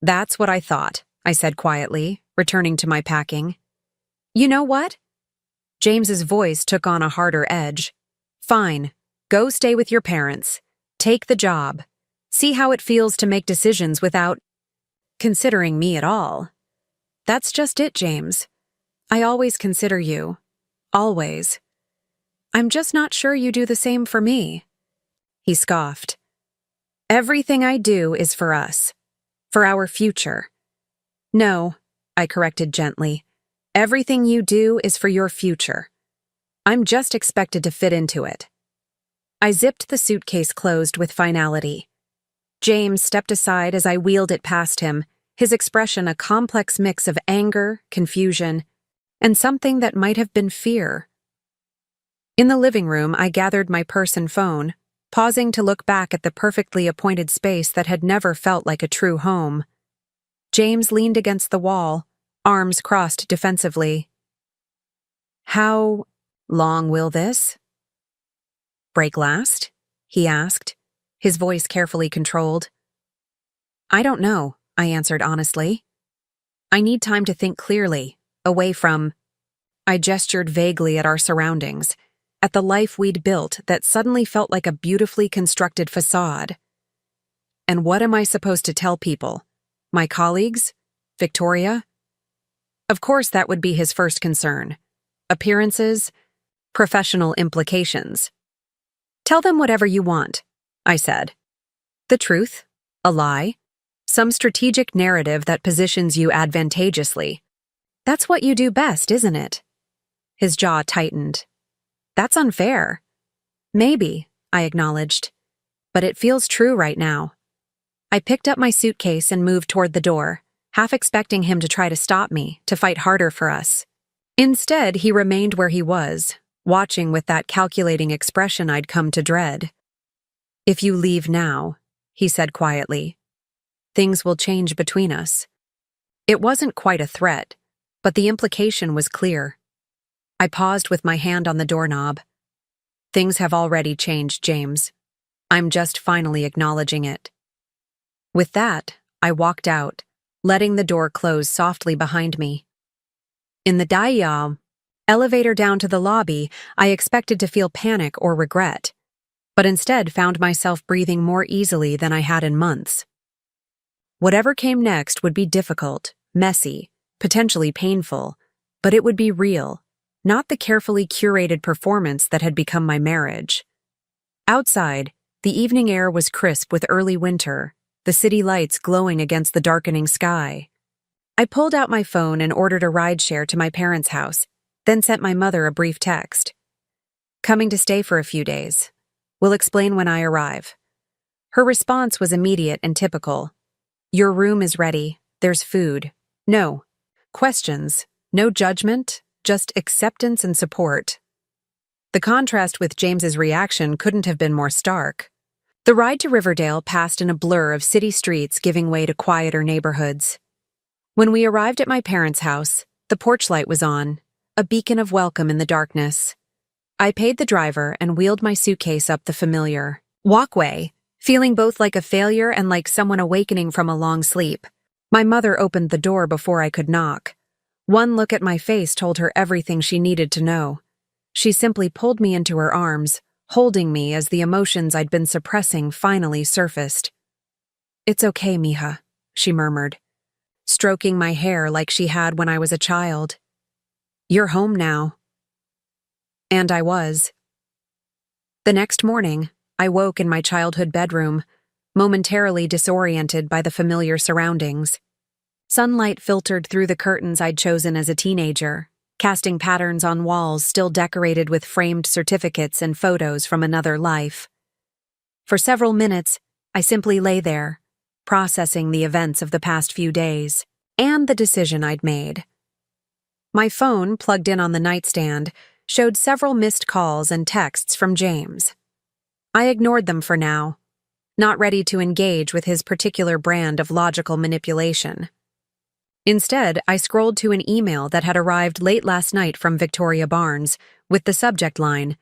That's what I thought, I said quietly, returning to my packing. You know what? James's voice took on a harder edge. Fine, go stay with your parents. Take the job. See how it feels to make decisions without considering me at all. That's just it, James. I always consider you. Always. I'm just not sure you do the same for me. He scoffed. Everything I do is for us. For our future. No, I corrected gently. Everything you do is for your future. I'm just expected to fit into it. I zipped the suitcase closed with finality. James stepped aside as I wheeled it past him, his expression a complex mix of anger, confusion, and something that might have been fear. In the living room, I gathered my purse and phone, pausing to look back at the perfectly appointed space that had never felt like a true home. James leaned against the wall, arms crossed defensively. How long will this break last? He asked, his voice carefully controlled. I don't know, I answered honestly. I need time to think clearly, away from. I gestured vaguely at our surroundings, at the life we'd built that suddenly felt like a beautifully constructed facade. And what am I supposed to tell people? My colleagues? Victoria? Of course that would be his first concern. Appearances? Professional implications. Tell them whatever you want, I said. The truth? A lie? Some strategic narrative that positions you advantageously. That's what you do best, isn't it? His jaw tightened. That's unfair. Maybe, I acknowledged. But it feels true right now. I picked up my suitcase and moved toward the door, half expecting him to try to stop me, to fight harder for us. Instead, he remained where he was, watching with that calculating expression I'd come to dread. If you leave now, he said quietly, things will change between us. It wasn't quite a threat, but the implication was clear. I paused with my hand on the doorknob. Things have already changed, James. I'm just finally acknowledging it. With that, I walked out, letting the door close softly behind me. In the Daiya elevator down to the lobby, I expected to feel panic or regret, but instead found myself breathing more easily than I had in months. Whatever came next would be difficult, messy, potentially painful, but it would be real, not the carefully curated performance that had become my marriage. Outside, the evening air was crisp with early winter, the city lights glowing against the darkening sky. I pulled out my phone and ordered a rideshare to my parents' house, then sent my mother a brief text. "Coming to stay for a few days. Will explain when I arrive." Her response was immediate and typical. "Your room is ready. There's food. No questions, no judgment, just acceptance and support." The contrast with James's reaction couldn't have been more stark. The ride to Riverdale passed in a blur of city streets giving way to quieter neighborhoods. When we arrived at my parents' house, the porch light was on, a beacon of welcome in the darkness. I paid the driver and wheeled my suitcase up the familiar walkway, feeling both like a failure and like someone awakening from a long sleep. My mother opened the door before I could knock. One look at my face told her everything she needed to know. She simply pulled me into her arms, holding me as the emotions I'd been suppressing finally surfaced. "It's okay, Mija," she murmured, stroking my hair like she had when I was a child. "You're home now." And I was. The next morning, I woke in my childhood bedroom, momentarily disoriented by the familiar surroundings. Sunlight filtered through the curtains I'd chosen as a teenager, casting patterns on walls still decorated with framed certificates and photos from another life. For several minutes, I simply lay there, processing the events of the past few days, and the decision I'd made. My phone, plugged in on the nightstand, showed several missed calls and texts from James. I ignored them for now, not ready to engage with his particular brand of logical manipulation. Instead, I scrolled to an email that had arrived late last night from Victoria Barnes, with the subject line,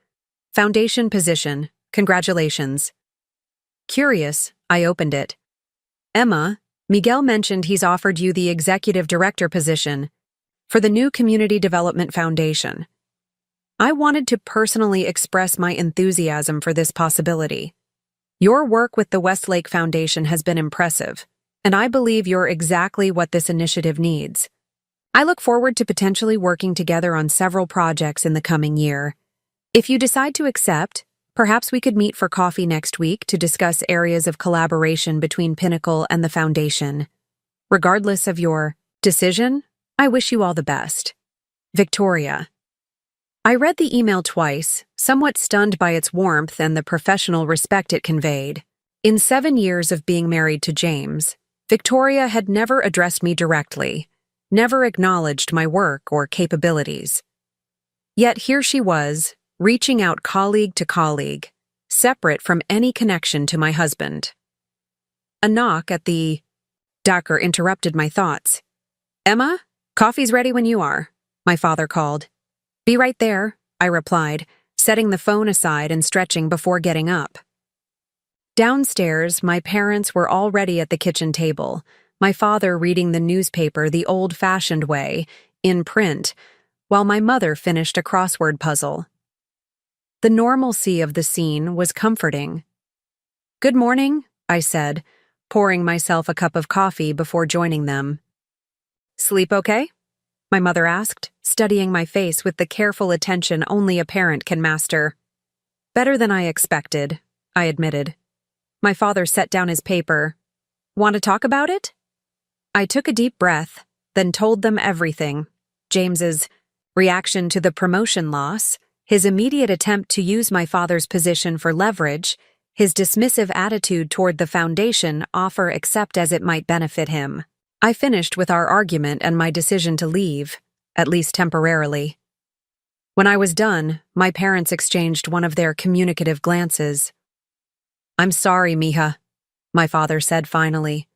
"Foundation position, congratulations." Curious, I opened it. "Emma, Miguel mentioned he's offered you the executive director position for the new Community Development Foundation." I wanted to personally express my enthusiasm for this possibility. Your work with the Westlake Foundation has been impressive, and I believe you're exactly what this initiative needs. I look forward to potentially working together on several projects in the coming year. If you decide to accept, perhaps we could meet for coffee next week to discuss areas of collaboration between Pinnacle and the Foundation. Regardless of your decision, I wish you all the best. Victoria. I read the email twice, somewhat stunned by its warmth and the professional respect it conveyed. In 7 years of being married to James, Victoria had never addressed me directly, never acknowledged my work or capabilities. Yet here she was, reaching out colleague to colleague, separate from any connection to my husband. A knock at the Docker interrupted my thoughts. "Emma, coffee's ready when you are," my father called. "Be right there," I replied, setting the phone aside and stretching before getting up. Downstairs, my parents were already at the kitchen table, my father reading the newspaper the old-fashioned way, in print, while my mother finished a crossword puzzle. The normalcy of the scene was comforting. "Good morning," I said, pouring myself a cup of coffee before joining them. "Sleep okay?" my mother asked, studying my face with the careful attention only a parent can master. "Better than I expected," I admitted. My father set down his paper. "Want to talk about it?" I took a deep breath, then told them everything. James's reaction to the promotion loss, his immediate attempt to use my father's position for leverage, his dismissive attitude toward the foundation offer except as it might benefit him. I finished with our argument and my decision to leave, at least temporarily. When I was done, my parents exchanged one of their communicative glances. "I'm sorry, Mija," my father said finally.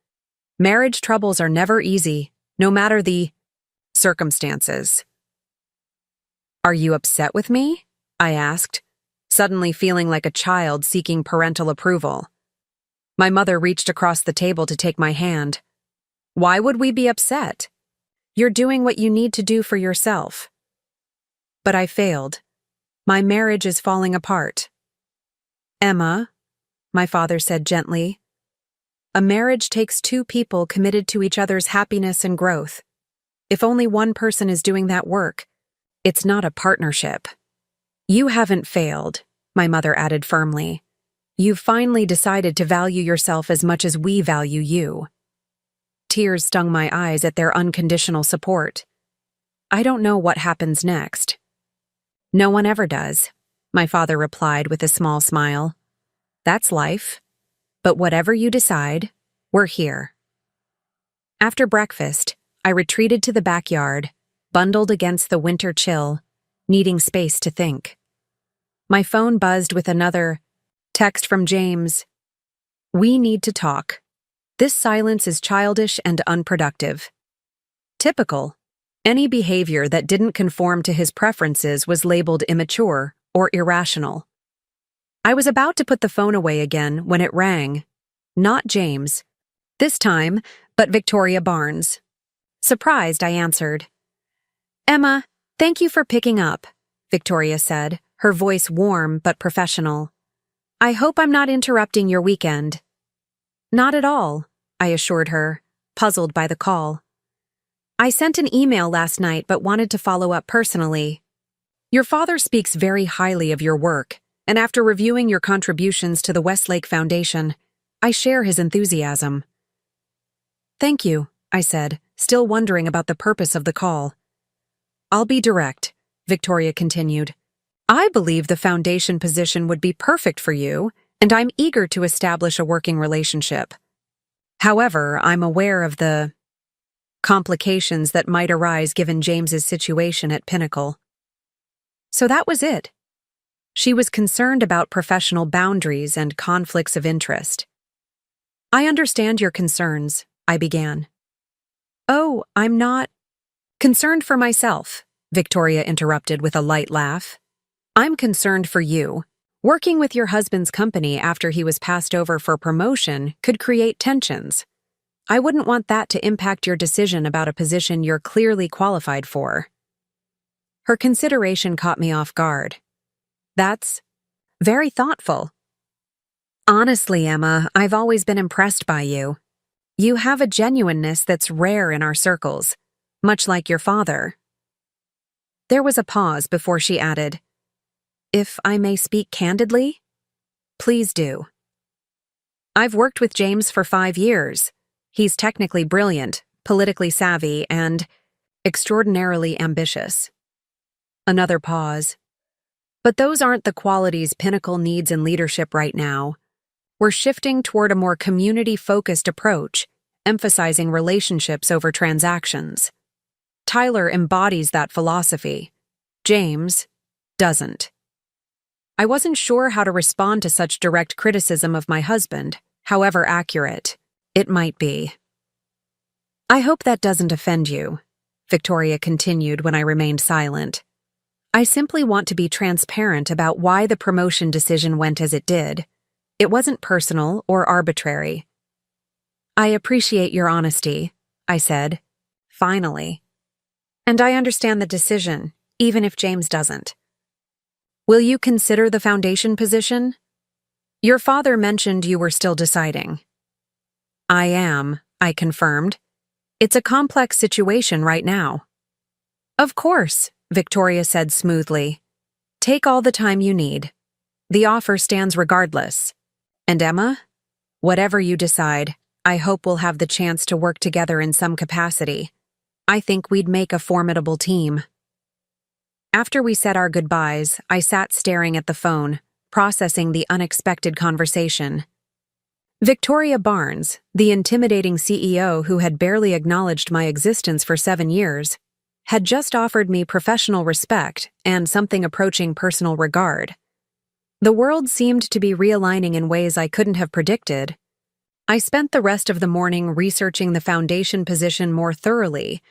"Marriage troubles are never easy, no matter the circumstances." "Are you upset with me?" I asked, suddenly feeling like a child seeking parental approval. My mother reached across the table to take my hand. "Why would we be upset? You're doing what you need to do for yourself." But I failed. My marriage is falling apart. "Emma," my father said gently, A marriage takes two people committed to each other's happiness and growth. If only one person is doing that work, it's not a partnership. You haven't failed, my mother added firmly. You've finally decided to value yourself as much as we value you. Tears stung my eyes at their unconditional support. I don't know what happens next. No one ever does, my father replied with a small smile. That's life. But whatever you decide, we're here. After breakfast, I retreated to the backyard, bundled against the winter chill, needing space to think. My phone buzzed with another text from James. We need to talk. This silence is childish and unproductive. Typical. Any behavior that didn't conform to his preferences was labeled immature or irrational. I was about to put the phone away again when it rang. Not James. This time, but Victoria Barnes. Surprised, I answered. Emma, thank you for picking up, Victoria said, her voice warm but professional. I hope I'm not interrupting your weekend. Not at all, I assured her, puzzled by the call. I sent an email last night but wanted to follow up personally. Your father speaks very highly of your work, and after reviewing your contributions to the Westlake Foundation, I share his enthusiasm. Thank you, I said, still wondering about the purpose of the call. I'll be direct, Victoria continued. I believe the foundation position would be perfect for you, and I'm eager to establish a working relationship. However, I'm aware of the complications that might arise given James's situation at Pinnacle. So that was it. She was concerned about professional boundaries and conflicts of interest. I understand your concerns, I began. Oh, I'm not concerned for myself, Victoria interrupted with a light laugh. I'm concerned for you. Working with your husband's company after he was passed over for promotion could create tensions. I wouldn't want that to impact your decision about a position you're clearly qualified for. Her consideration caught me off guard. That's very thoughtful. Honestly, Emma, I've always been impressed by you. You have a genuineness that's rare in our circles, much like your father. There was a pause before she added, If I may speak candidly? Please do. I've worked with James for 5 years. He's technically brilliant, politically savvy, and extraordinarily ambitious. Another pause. But those aren't the qualities Pinnacle needs in leadership right now. We're shifting toward a more community-focused approach, emphasizing relationships over transactions. Tyler embodies that philosophy. James doesn't. I wasn't sure how to respond to such direct criticism of my husband, however accurate it might be. I hope that doesn't offend you, Victoria continued when I remained silent. I simply want to be transparent about why the promotion decision went as it did. It wasn't personal or arbitrary. I appreciate your honesty, I said, finally. And I understand the decision, even if James doesn't. Will you consider the foundation position? Your father mentioned you were still deciding. I am, I confirmed. It's a complex situation right now. Of course, Victoria said smoothly. Take all the time you need. The offer stands regardless. And Emma, whatever you decide, I hope we'll have the chance to work together in some capacity. I think we'd make a formidable team. After we said our goodbyes, I sat staring at the phone, processing the unexpected conversation. Victoria Barnes, the intimidating CEO who had barely acknowledged my existence for 7 years, had just offered me professional respect and something approaching personal regard. The world seemed to be realigning in ways I couldn't have predicted. I spent the rest of the morning researching the foundation position more thoroughly,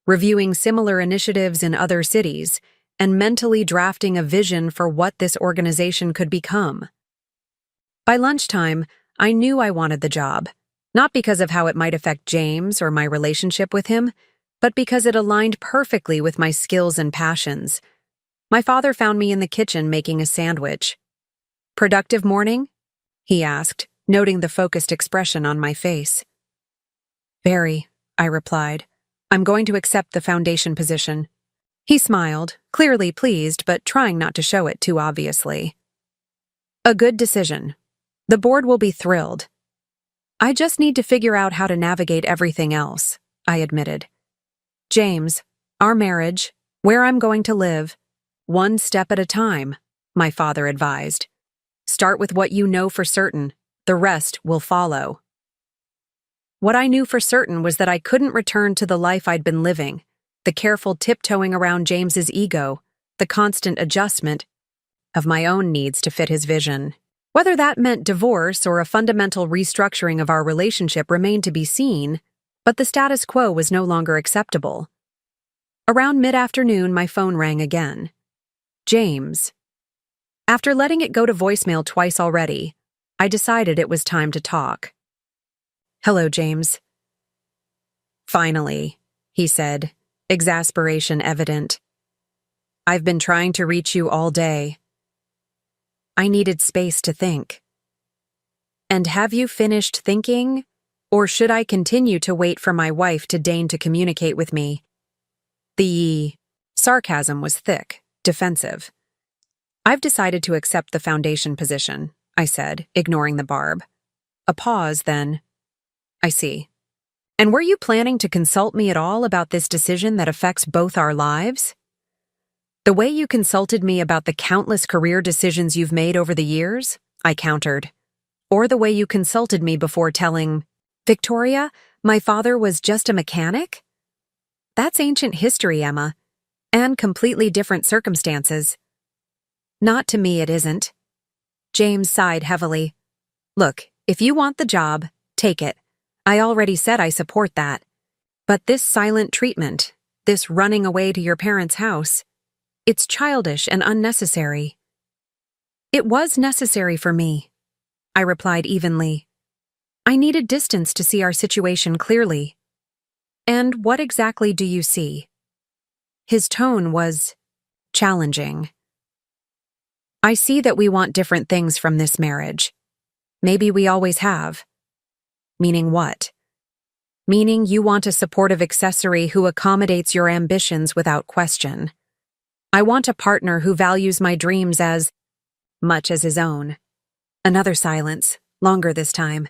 reviewing similar initiatives in other cities, and mentally drafting a vision for what this organization could become. By lunchtime, I knew I wanted the job, not because of how it might affect James or my relationship with him, but because it aligned perfectly with my skills and passions. My father found me in the kitchen making a sandwich. Productive morning? He asked, noting the focused expression on my face. Very, I replied. I'm going to accept the foundation position. He smiled, clearly pleased, but trying not to show it too obviously. A good decision. The board will be thrilled. I just need to figure out how to navigate everything else, I admitted. James, our marriage, where I'm going to live, one step at a time, my father advised. Start with what you know for certain. The rest will follow. What I knew for certain was that I couldn't return to the life I'd been living, the careful tiptoeing around James's ego, the constant adjustment of my own needs to fit his vision. Whether that meant divorce or a fundamental restructuring of our relationship remained to be seen, but the status quo was no longer acceptable. Around mid-afternoon, my phone rang again. James. After letting it go to voicemail twice already, I decided it was time to talk. Hello, James. Finally, he said, exasperation evident. I've been trying to reach you all day. I needed space to think. And have you finished thinking? Or should I continue to wait for my wife to deign to communicate with me? The sarcasm was thick, defensive. I've decided to accept the foundation position, I said, ignoring the barb. A pause, then. I see. And were you planning to consult me at all about this decision that affects both our lives? The way you consulted me about the countless career decisions you've made over the years, I countered. Or the way you consulted me before telling, Victoria, my father was just a mechanic? That's ancient history, Emma, and completely different circumstances. Not to me, it isn't. James sighed heavily. Look, if you want the job, take it. I already said I support that. But this silent treatment, this running away to your parents' house, it's childish and unnecessary. It was necessary for me, I replied evenly. I needed distance to see our situation clearly. And what exactly do you see? His tone was challenging. I see that we want different things from this marriage. Maybe we always have. Meaning what? Meaning you want a supportive accessory who accommodates your ambitions without question. I want a partner who values my dreams as much as his own. Another silence, longer this time.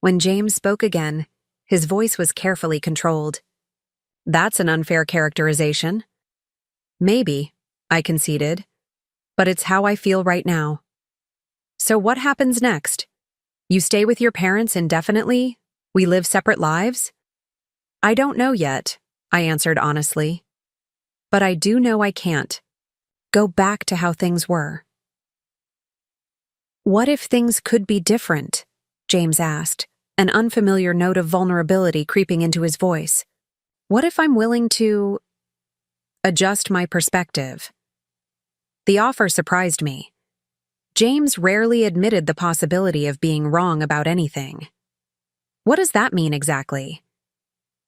When James spoke again, his voice was carefully controlled. That's an unfair characterization. Maybe, I conceded, but it's how I feel right now. So what happens next? You stay with your parents indefinitely? We live separate lives? I don't know yet, I answered honestly. But I do know I can't go back to how things were. What if things could be different? James asked, an unfamiliar note of vulnerability creeping into his voice. What if I'm willing to adjust my perspective? The offer surprised me. James rarely admitted the possibility of being wrong about anything. What does that mean exactly?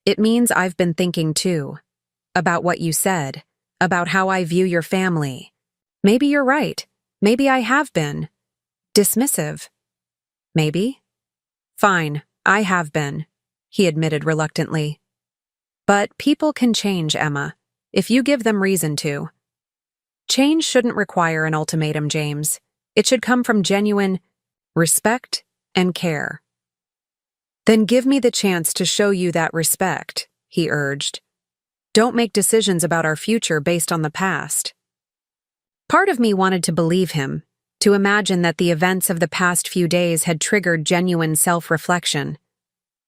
It means I've been thinking too. About what you said, about how I view your family. Maybe you're right. Maybe I have been. Dismissive. Maybe. Fine, I have been, he admitted reluctantly. But people can change, Emma, if you give them reason to. Change shouldn't require an ultimatum, James. It should come from genuine respect and care. Then give me the chance to show you that respect, he urged. Don't make decisions about our future based on the past. Part of me wanted to believe him, to imagine that the events of the past few days had triggered genuine self-reflection.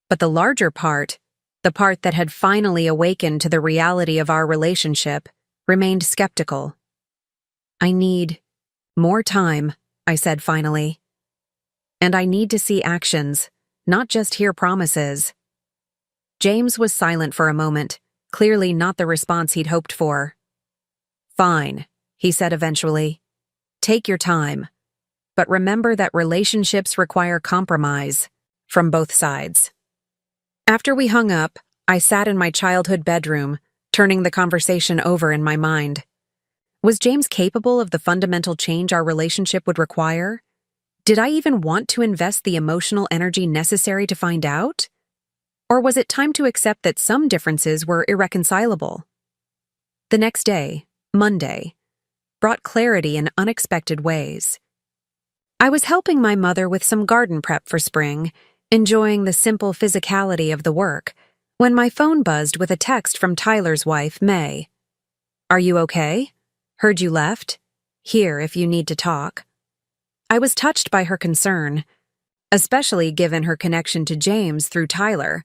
But the larger part, the part that had finally awakened to the reality of our relationship, remained skeptical. I need more time, I said finally. And I need to see actions, not just hear promises. James was silent for a moment, clearly not the response he'd hoped for. Fine, he said eventually. Take your time. But remember that relationships require compromise, from both sides. After we hung up, I sat in my childhood bedroom, turning the conversation over in my mind. Was James capable of the fundamental change our relationship would require? Did I even want to invest the emotional energy necessary to find out? Or was it time to accept that some differences were irreconcilable? The next day, Monday, brought clarity in unexpected ways. I was helping my mother with some garden prep for spring, enjoying the simple physicality of the work, when my phone buzzed with a text from Tyler's wife, May. "Are you okay? Heard you left. Here if you need to talk." I was touched by her concern, especially given her connection to James through Tyler.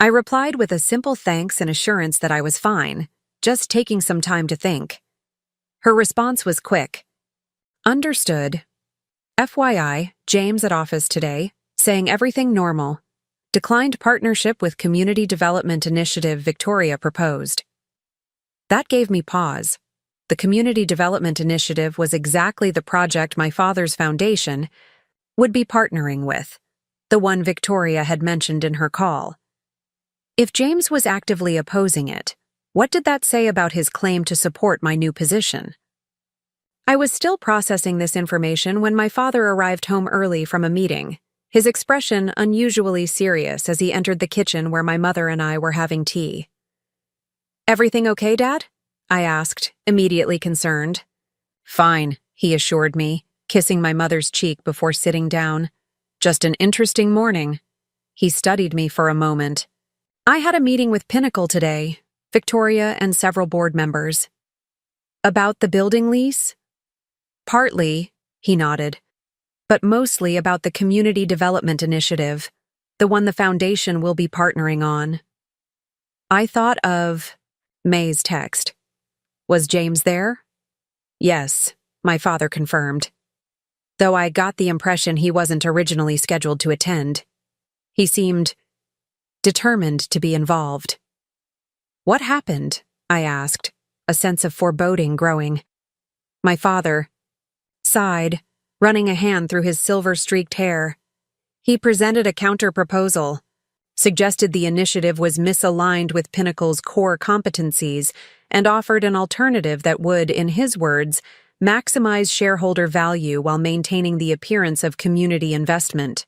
I replied with a simple thanks and assurance that I was fine, just taking some time to think. Her response was quick. "Understood. FYI, James at office today, saying everything normal. Declined partnership with Community Development Initiative Victoria proposed." That gave me pause. The Community Development Initiative was exactly the project my father's foundation would be partnering with, the one Victoria had mentioned in her call. If James was actively opposing it, what did that say about his claim to support my new position? I was still processing this information when my father arrived home early from a meeting, his expression unusually serious as he entered the kitchen where my mother and I were having tea. "Everything okay, Dad?" I asked, immediately concerned. "Fine," he assured me, kissing my mother's cheek before sitting down. "Just an interesting morning." He studied me for a moment. "I had a meeting with Pinnacle today, Victoria and several board members." "About the building lease?" "Partly," he nodded, "but mostly about the Community Development Initiative, the one the foundation will be partnering on." I thought of May's text. Was James there? Yes, my father confirmed, though I got the impression he wasn't originally scheduled to attend. He seemed determined to be involved. "What happened?" I asked, a sense of foreboding growing. My father sighed, running a hand through his silver-streaked hair. He presented a counter-proposal, suggested the initiative was misaligned with Pinnacle's core competencies, and offered an alternative that would, in his words, maximize shareholder value while maintaining the appearance of community investment.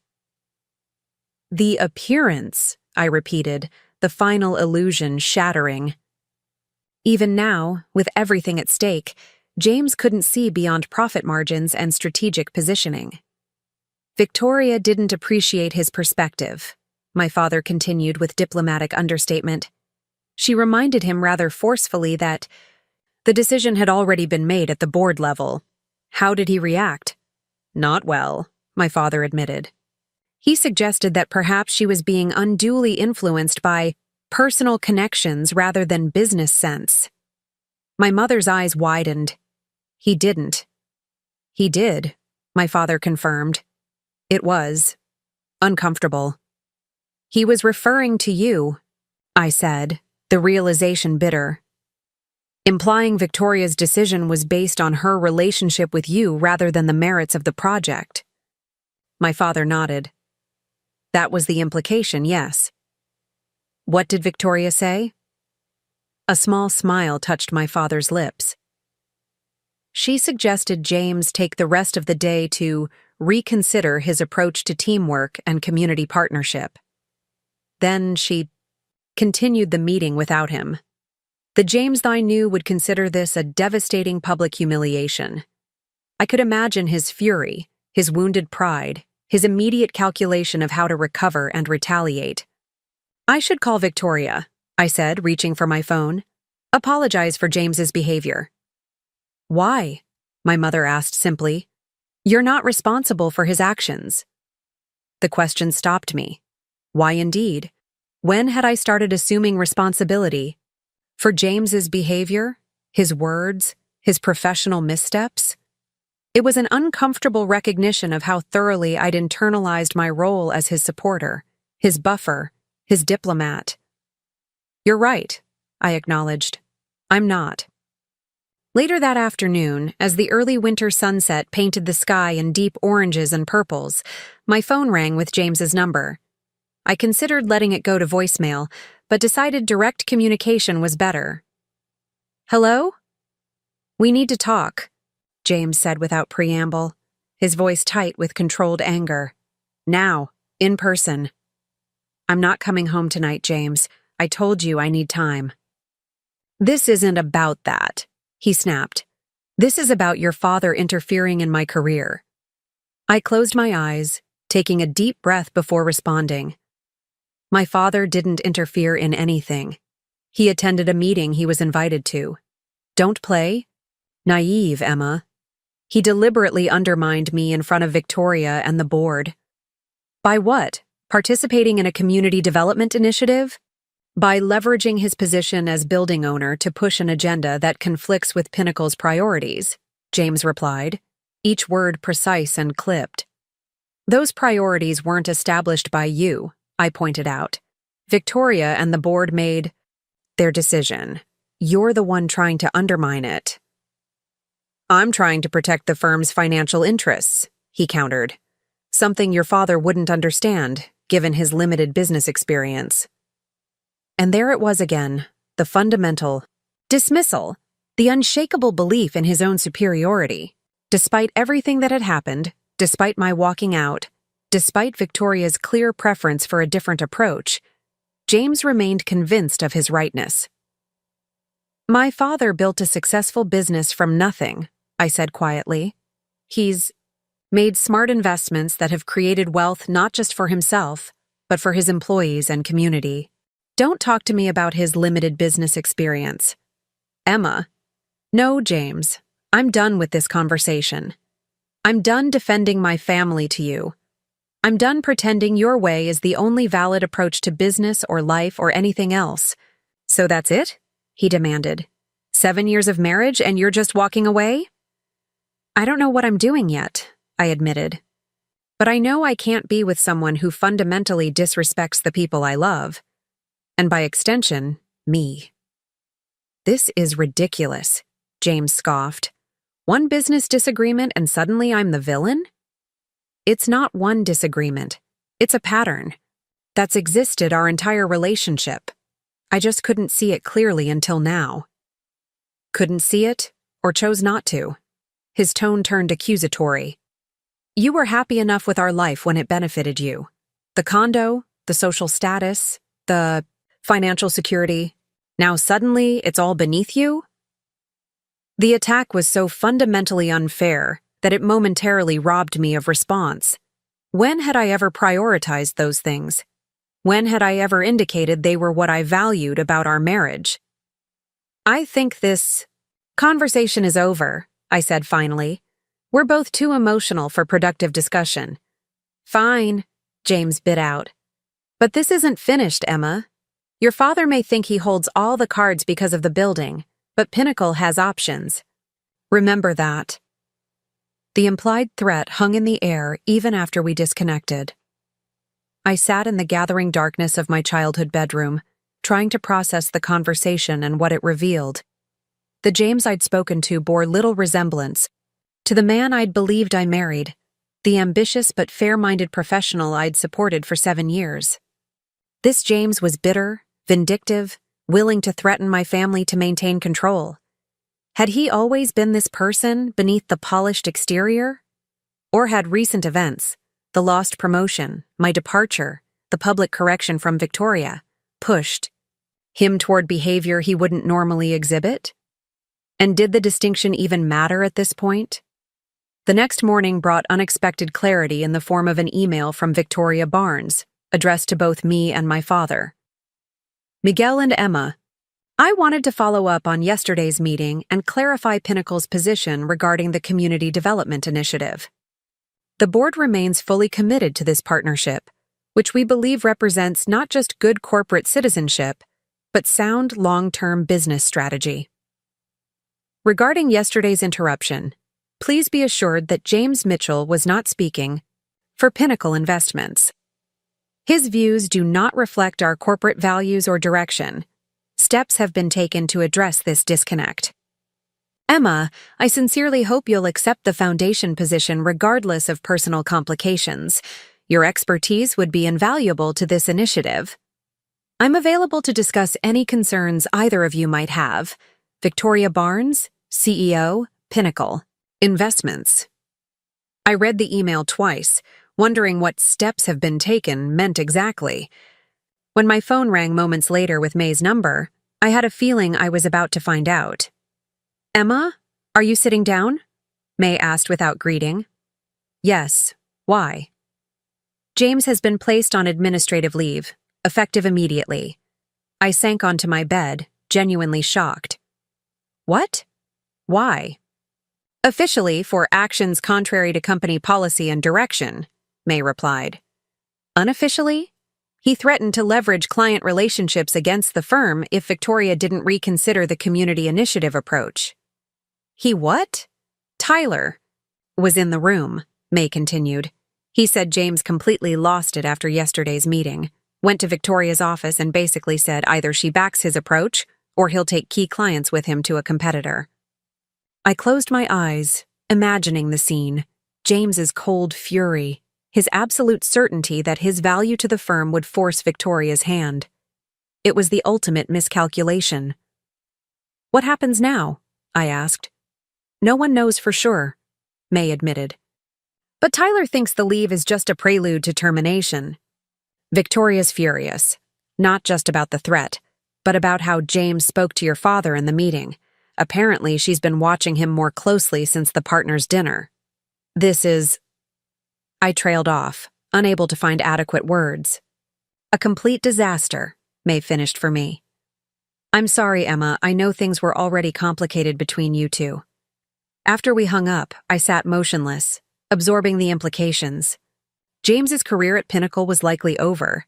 "The appearance," I repeated, the final illusion shattering. Even now, with everything at stake, James couldn't see beyond profit margins and strategic positioning. Victoria didn't appreciate his perspective, my father continued with diplomatic understatement. She reminded him rather forcefully that the decision had already been made at the board level. How did he react? Not well, my father admitted. He suggested that perhaps she was being unduly influenced by personal connections rather than business sense. My mother's eyes widened. He didn't. He did, my father confirmed. It was uncomfortable. He was referring to you, I said, the realization bitter. Implying Victoria's decision was based on her relationship with you rather than the merits of the project. My father nodded. That was the implication, yes. What did Victoria say? A small smile touched my father's lips. She suggested James take the rest of the day to reconsider his approach to teamwork and community partnership. Then she continued the meeting without him. The James I knew would consider this a devastating public humiliation. I could imagine his fury, his wounded pride, his immediate calculation of how to recover and retaliate. I should call Victoria, I said, reaching for my phone. Apologize for James's behavior. Why? My mother asked simply. You're not responsible for his actions. The question stopped me. Why indeed? When had I started assuming responsibility? For James's behavior, his words, his professional missteps? It was an uncomfortable recognition of how thoroughly I'd internalized my role as his supporter, his buffer, his diplomat. You're right, I acknowledged. I'm not. Later that afternoon, as the early winter sunset painted the sky in deep oranges and purples, my phone rang with James's number. I considered letting it go to voicemail, but decided direct communication was better. Hello? We need to talk, James said without preamble. his voice tight with controlled anger. Now, in person. I'm not coming home tonight, James. I told you I need time. This isn't about that, he snapped. This is about your father interfering in my career. I closed my eyes, taking a deep breath before responding. My father didn't interfere in anything. He attended a meeting he was invited to. Don't play? Naive, Emma. He deliberately undermined me in front of Victoria and the board. By what? Participating in a community development initiative? By leveraging his position as building owner to push an agenda that conflicts with Pinnacle's priorities, James replied, each word precise and clipped. Those priorities weren't established by you, I pointed out. Victoria and the board made their decision. You're the one trying to undermine it. I'm trying to protect the firm's financial interests, he countered. Something your father wouldn't understand, given his limited business experience. And there it was again, the fundamental dismissal, the unshakable belief in his own superiority. Despite everything that had happened, despite my walking out, despite Victoria's clear preference for a different approach, James remained convinced of his rightness. My father built a successful business from nothing, I said quietly. He's made smart investments that have created wealth not just for himself, but for his employees and community. Don't talk to me about his limited business experience. Emma. No, James. I'm done with this conversation. I'm done defending my family to you. I'm done pretending your way is the only valid approach to business or life or anything else. So that's it? He demanded. 7 years of marriage and you're just walking away? I don't know what I'm doing yet, I admitted. But I know I can't be with someone who fundamentally disrespects the people I love. And by extension, me. This is ridiculous, James scoffed. One business disagreement and suddenly I'm the villain? It's not one disagreement. It's a pattern that's existed our entire relationship. I just couldn't see it clearly until now. Couldn't see it, or chose not to. His tone turned accusatory. You were happy enough with our life when it benefited you. The condo, the social status, the financial security. Now suddenly it's all beneath you? The attack was so fundamentally unfair that it momentarily robbed me of response. When had I ever prioritized those things? When had I ever indicated they were what I valued about our marriage? I think this conversation is over, I said finally. We're both too emotional for productive discussion. Fine, James bit out. But this isn't finished, Emma. Your father may think he holds all the cards because of the building, but Pinnacle has options. Remember that. The implied threat hung in the air even after we disconnected. I sat in the gathering darkness of my childhood bedroom, trying to process the conversation and what it revealed. The James I'd spoken to bore little resemblance to the man I'd believed I married, the ambitious but fair-minded professional I'd supported for 7 years. This James was bitter, vindictive, willing to threaten my family to maintain control. Had he always been this person beneath the polished exterior? Or had recent events, the lost promotion, my departure, the public correction from Victoria, pushed him toward behavior he wouldn't normally exhibit? And did the distinction even matter at this point? The next morning brought unexpected clarity in the form of an email from Victoria Barnes, addressed to both me and my father. Miguel and Emma, I wanted to follow up on yesterday's meeting and clarify Pinnacle's position regarding the Community Development Initiative. The board remains fully committed to this partnership, which we believe represents not just good corporate citizenship, but sound long-term business strategy. Regarding yesterday's interruption, please be assured that James Mitchell was not speaking for Pinnacle Investments. His views do not reflect our corporate values or direction. Steps have been taken to address this disconnect. Emma, I sincerely hope you'll accept the foundation position regardless of personal complications. Your expertise would be invaluable to this initiative. I'm available to discuss any concerns either of you might have. Victoria Barnes, CEO, Pinnacle Investments. I read the email twice, wondering what steps have been taken meant exactly. When my phone rang moments later with May's number, I had a feeling I was about to find out. "Emma, are you sitting down?" May asked without greeting. "Yes. Why?" "James has been placed on administrative leave, effective immediately." I sank onto my bed, genuinely shocked. "What? Why?" "Officially for actions contrary to company policy and direction," May replied. "Unofficially? He threatened to leverage client relationships against the firm if Victoria didn't reconsider the community initiative approach." "He what?" "Tyler was in the room," May continued. "He said James completely lost it after yesterday's meeting, went to Victoria's office and basically said either she backs his approach or he'll take key clients with him to a competitor." I closed my eyes, imagining the scene. James's cold fury, his absolute certainty that his value to the firm would force Victoria's hand. It was the ultimate miscalculation. "What happens now?" I asked. "No one knows for sure," May admitted. "But Tyler thinks the leave is just a prelude to termination." "Victoria's furious, not just about the threat, but about how James spoke to your father in the meeting. Apparently, she's been watching him more closely since the partners' dinner. This is—" I trailed off, unable to find adequate words. "A complete disaster," May finished for me. "I'm sorry, Emma, I know things were already complicated between you two." After we hung up, I sat motionless, absorbing the implications. James's career at Pinnacle was likely over.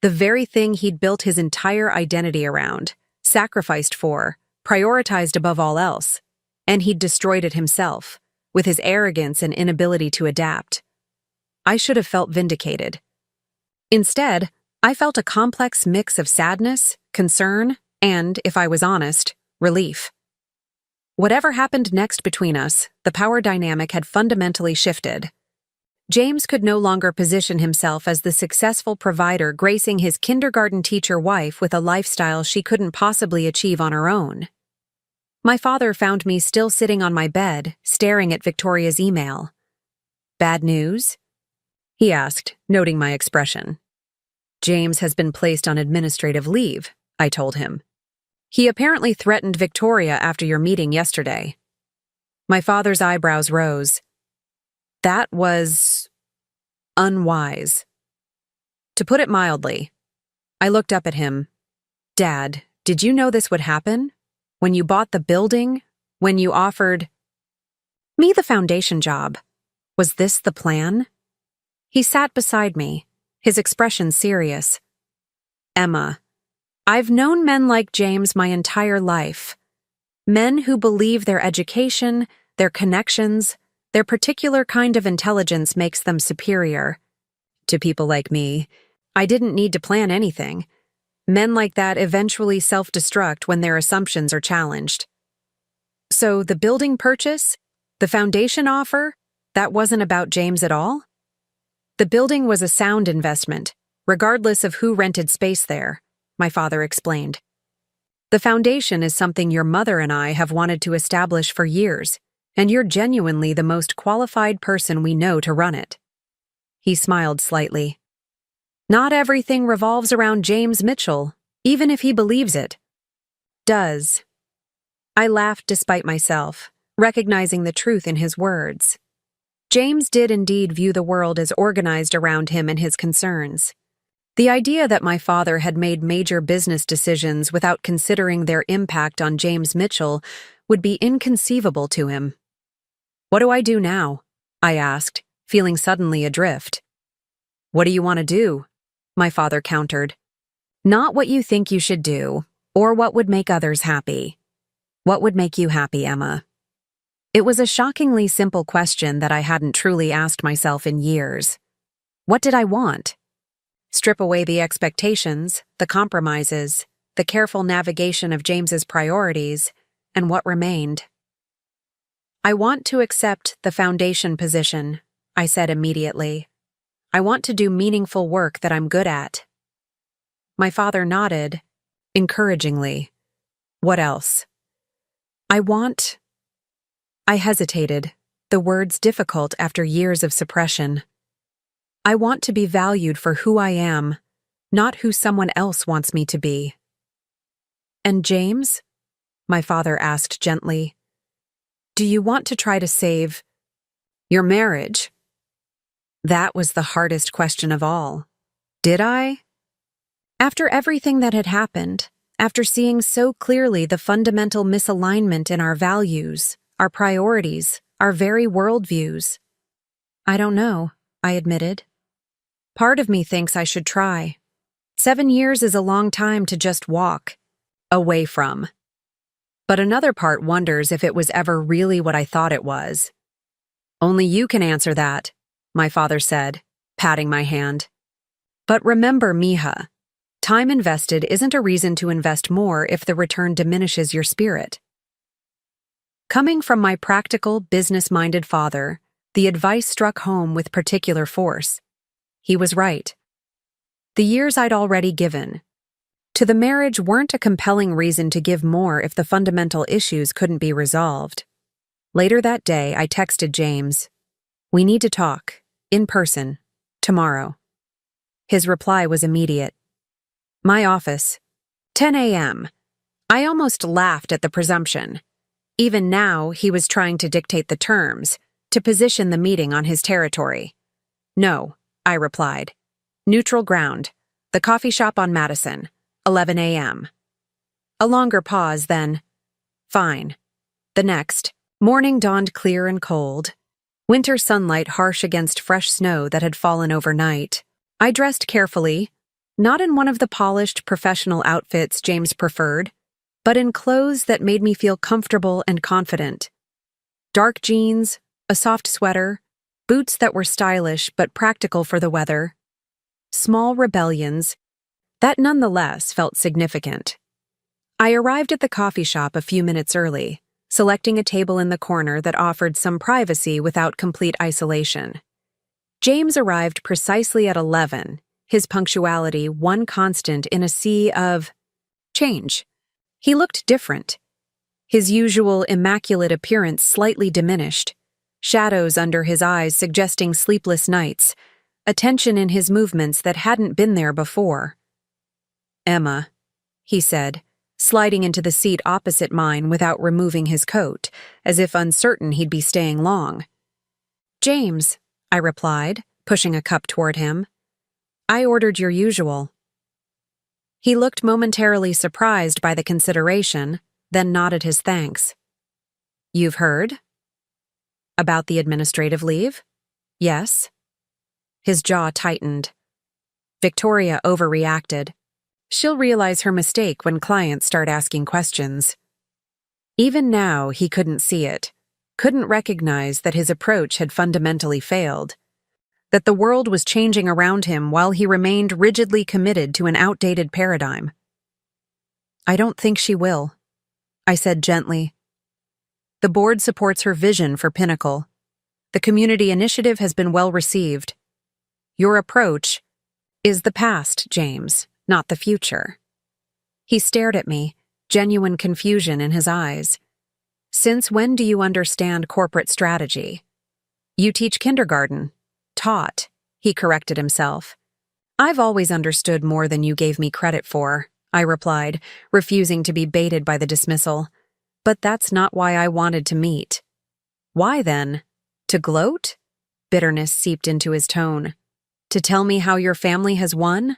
The very thing he'd built his entire identity around, sacrificed for, prioritized above all else, and he'd destroyed it himself, with his arrogance and inability to adapt. I should have felt vindicated. Instead, I felt a complex mix of sadness, concern, and, if I was honest, relief. Whatever happened next between us, the power dynamic had fundamentally shifted. James could no longer position himself as the successful provider gracing his kindergarten teacher wife with a lifestyle she couldn't possibly achieve on her own. My father found me still sitting on my bed, staring at Victoria's email. "Bad news?" he asked, noting my expression. "James has been placed on administrative leave," I told him. "He apparently threatened Victoria after your meeting yesterday." My father's eyebrows rose. "That was unwise." To put it mildly. I looked up at him. "Dad, did you know this would happen? When you bought the building? When you offered me the foundation job? Was this the plan?" He sat beside me, his expression serious. "Emma, I've known men like James my entire life. Men who believe their education, their connections, their particular kind of intelligence makes them superior. To people like me, I didn't need to plan anything. Men like that eventually self-destruct when their assumptions are challenged. So the building purchase, the foundation offer, that wasn't about James at all? The building was a sound investment, regardless of who rented space there," my father explained. "The foundation is something your mother and I have wanted to establish for years, and you're genuinely the most qualified person we know to run it." He smiled slightly. "Not everything revolves around James Mitchell, even if he believes it." "Does." I laughed despite myself, recognizing the truth in his words. James did indeed view the world as organized around him and his concerns. The idea that my father had made major business decisions without considering their impact on James Mitchell would be inconceivable to him. "What do I do now?" I asked, feeling suddenly adrift. "What do you want to do?" my father countered. "Not what you think you should do, or what would make others happy. What would make you happy, Emma?" It was a shockingly simple question that I hadn't truly asked myself in years. What did I want? Strip away the expectations, the compromises, the careful navigation of James's priorities, and what remained? "I want to accept the foundation position," I said immediately. "I want to do meaningful work that I'm good at." My father nodded, encouragingly. "What else?" I hesitated, the words difficult after years of suppression. I want to be valued for who I am, not who someone else wants me to be. And James? My father asked gently. Do you want to try to save your marriage? That was the hardest question of all. Did I? After everything that had happened, after seeing so clearly the fundamental misalignment in our values, our priorities, our very worldviews. I don't know, I admitted. Part of me thinks I should try. 7 years is a long time to just walk away from. But another part wonders if it was ever really what I thought it was. Only you can answer that, my father said, patting my hand. But remember, Mija, time invested isn't a reason to invest more if the return diminishes your spirit. Coming from my practical, business-minded father, the advice struck home with particular force. He was right. The years I'd already given to the marriage weren't a compelling reason to give more if the fundamental issues couldn't be resolved. Later that day, I texted James, "We need to talk, in person, tomorrow." His reply was immediate. My office, 10 a.m. I almost laughed at the presumption. Even now, he was trying to dictate the terms, to position the meeting on his territory. No, I replied. Neutral ground, the coffee shop on Madison, 11 a.m. A longer pause, then, fine. The next morning dawned clear and cold. Winter sunlight harsh against fresh snow that had fallen overnight. I dressed carefully, not in one of the polished professional outfits James preferred, but in clothes that made me feel comfortable and confident. Dark jeans, a soft sweater, boots that were stylish but practical for the weather. Small rebellions that nonetheless felt significant. I arrived at the coffee shop a few minutes early, selecting a table in the corner that offered some privacy without complete isolation. James arrived precisely at 11, his punctuality one constant in a sea of change. He looked different. His usual immaculate appearance slightly diminished, shadows under his eyes suggesting sleepless nights, a tension in his movements that hadn't been there before. "Emma," he said, sliding into the seat opposite mine without removing his coat, as if uncertain he'd be staying long. "James," I replied, pushing a cup toward him. "I ordered your usual." He looked momentarily surprised by the consideration, then nodded his thanks. "You've heard? About the administrative leave?" "Yes." His jaw tightened. Victoria overreacted. She'll realize her mistake when clients start asking questions. Even now, he couldn't see it, couldn't recognize that his approach had fundamentally failed, that the world was changing around him while he remained rigidly committed to an outdated paradigm. "I don't think she will," I said gently. "The board supports her vision for Pinnacle. The community initiative has been well received. Your approach is the past, James, not the future." He stared at me, genuine confusion in his eyes. "Since when do you understand corporate strategy?" "You teach kindergarten." "Taught," he corrected himself. "I've always understood more than you gave me credit for," I replied, refusing to be baited by the dismissal. "But that's not why I wanted to meet." "Why then? To gloat?" Bitterness seeped into his tone. "To tell me how your family has won?"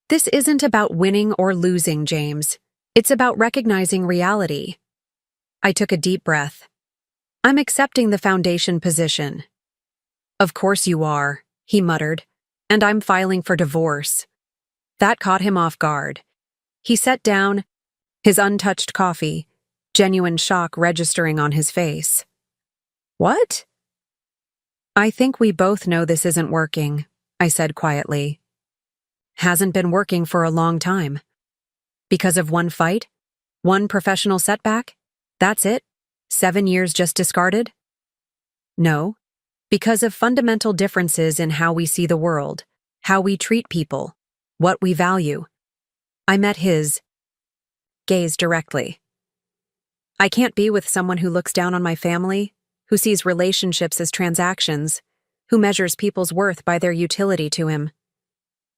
"This isn't about winning or losing, James. It's about recognizing reality." I took a deep breath. "I'm accepting the foundation position." "Of course you are," he muttered, "and I'm filing for divorce." That caught him off guard. He set down his untouched coffee, genuine shock registering on his face. "What?" "I think we both know this isn't working," I said quietly. "Hasn't been working for a long time. Because of one fight? One professional setback? That's it? 7 years just discarded?" "No. Because of fundamental differences in how we see the world, how we treat people, what we value." I met his gaze directly. "I can't be with someone who looks down on my family, who sees relationships as transactions, who measures people's worth by their utility to him.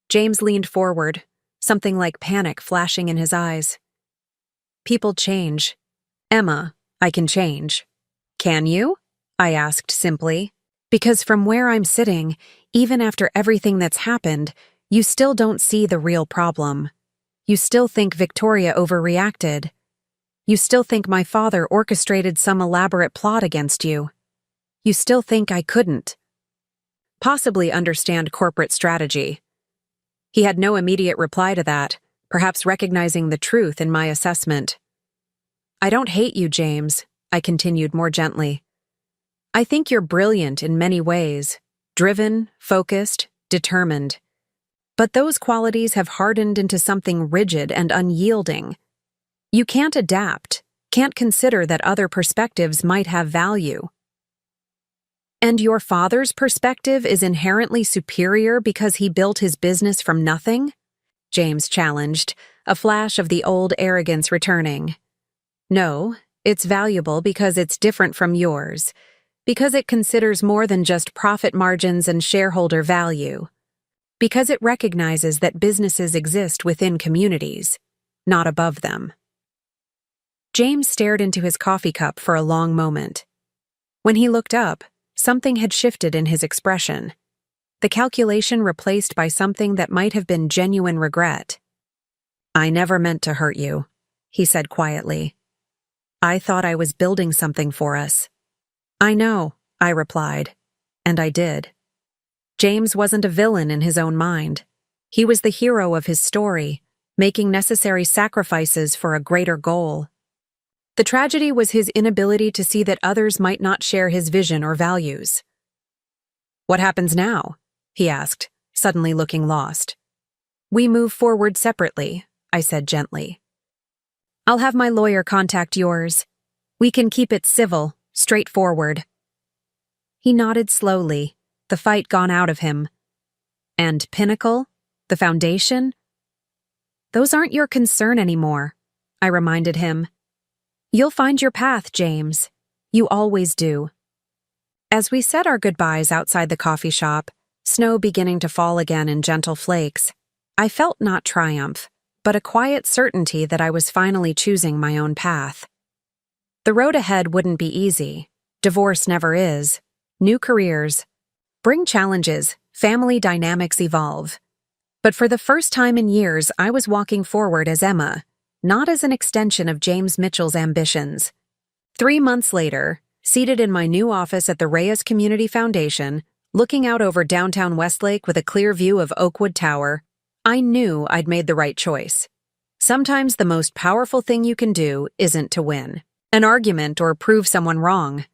James leaned forward, something like panic flashing in his eyes. People change. Emma, I can change. Can you? I asked simply. Because from where I'm sitting, even after everything that's happened, you still don't see the real problem. You still think Victoria overreacted. You still think my father orchestrated some elaborate plot against you. You still think I couldn't possibly understand corporate strategy. He had no immediate reply to that, perhaps recognizing the truth in my assessment. I don't hate you, James, I continued more gently. I think you're brilliant in many ways, driven, focused, determined. But those qualities have hardened into something rigid and unyielding. You can't adapt, can't consider that other perspectives might have value. And your father's perspective is inherently superior because he built his business from nothing? James challenged, a flash of the old arrogance returning. No, it's valuable because it's different from yours, because it considers more than just profit margins and shareholder value, because it recognizes that businesses exist within communities, not above them. James stared into his coffee cup for a long moment. When he looked up, something had shifted in his expression, the calculation replaced by something that might have been genuine regret. I never meant to hurt you, he said quietly. I thought I was building something for us. I know, I replied, and I did. James wasn't a villain in his own mind. He was the hero of his story, making necessary sacrifices for a greater goal. The tragedy was his inability to see that others might not share his vision or values. What happens now? He asked, suddenly looking lost. We move forward separately, I said gently. I'll have my lawyer contact yours. We can keep it civil, straightforward. He nodded slowly, the fight gone out of him. And Pinnacle? The foundation? Those aren't your concern anymore, I reminded him. You'll find your path, James. You always do. As we said our goodbyes outside the coffee shop, snow beginning to fall again in gentle flakes, I felt not triumph, but a quiet certainty that I was finally choosing my own path. The road ahead wouldn't be easy. Divorce never is. New careers bring challenges, family dynamics evolve. But for the first time in years, I was walking forward as Emma, not as an extension of James Mitchell's ambitions. 3 months later, seated in my new office at the Reyes Community Foundation, looking out over downtown Westlake with a clear view of Oakwood Tower, I knew I'd made the right choice. Sometimes the most powerful thing you can do isn't to win an argument or prove someone wrong.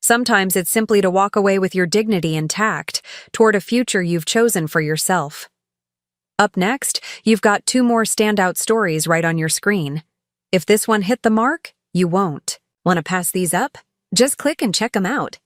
Sometimes it's simply to walk away with your dignity intact toward a future you've chosen for yourself. Up next, you've got 2 more standout stories right on your screen. If this one hit the mark, you won't. Want to pass these up? Just click and check them out.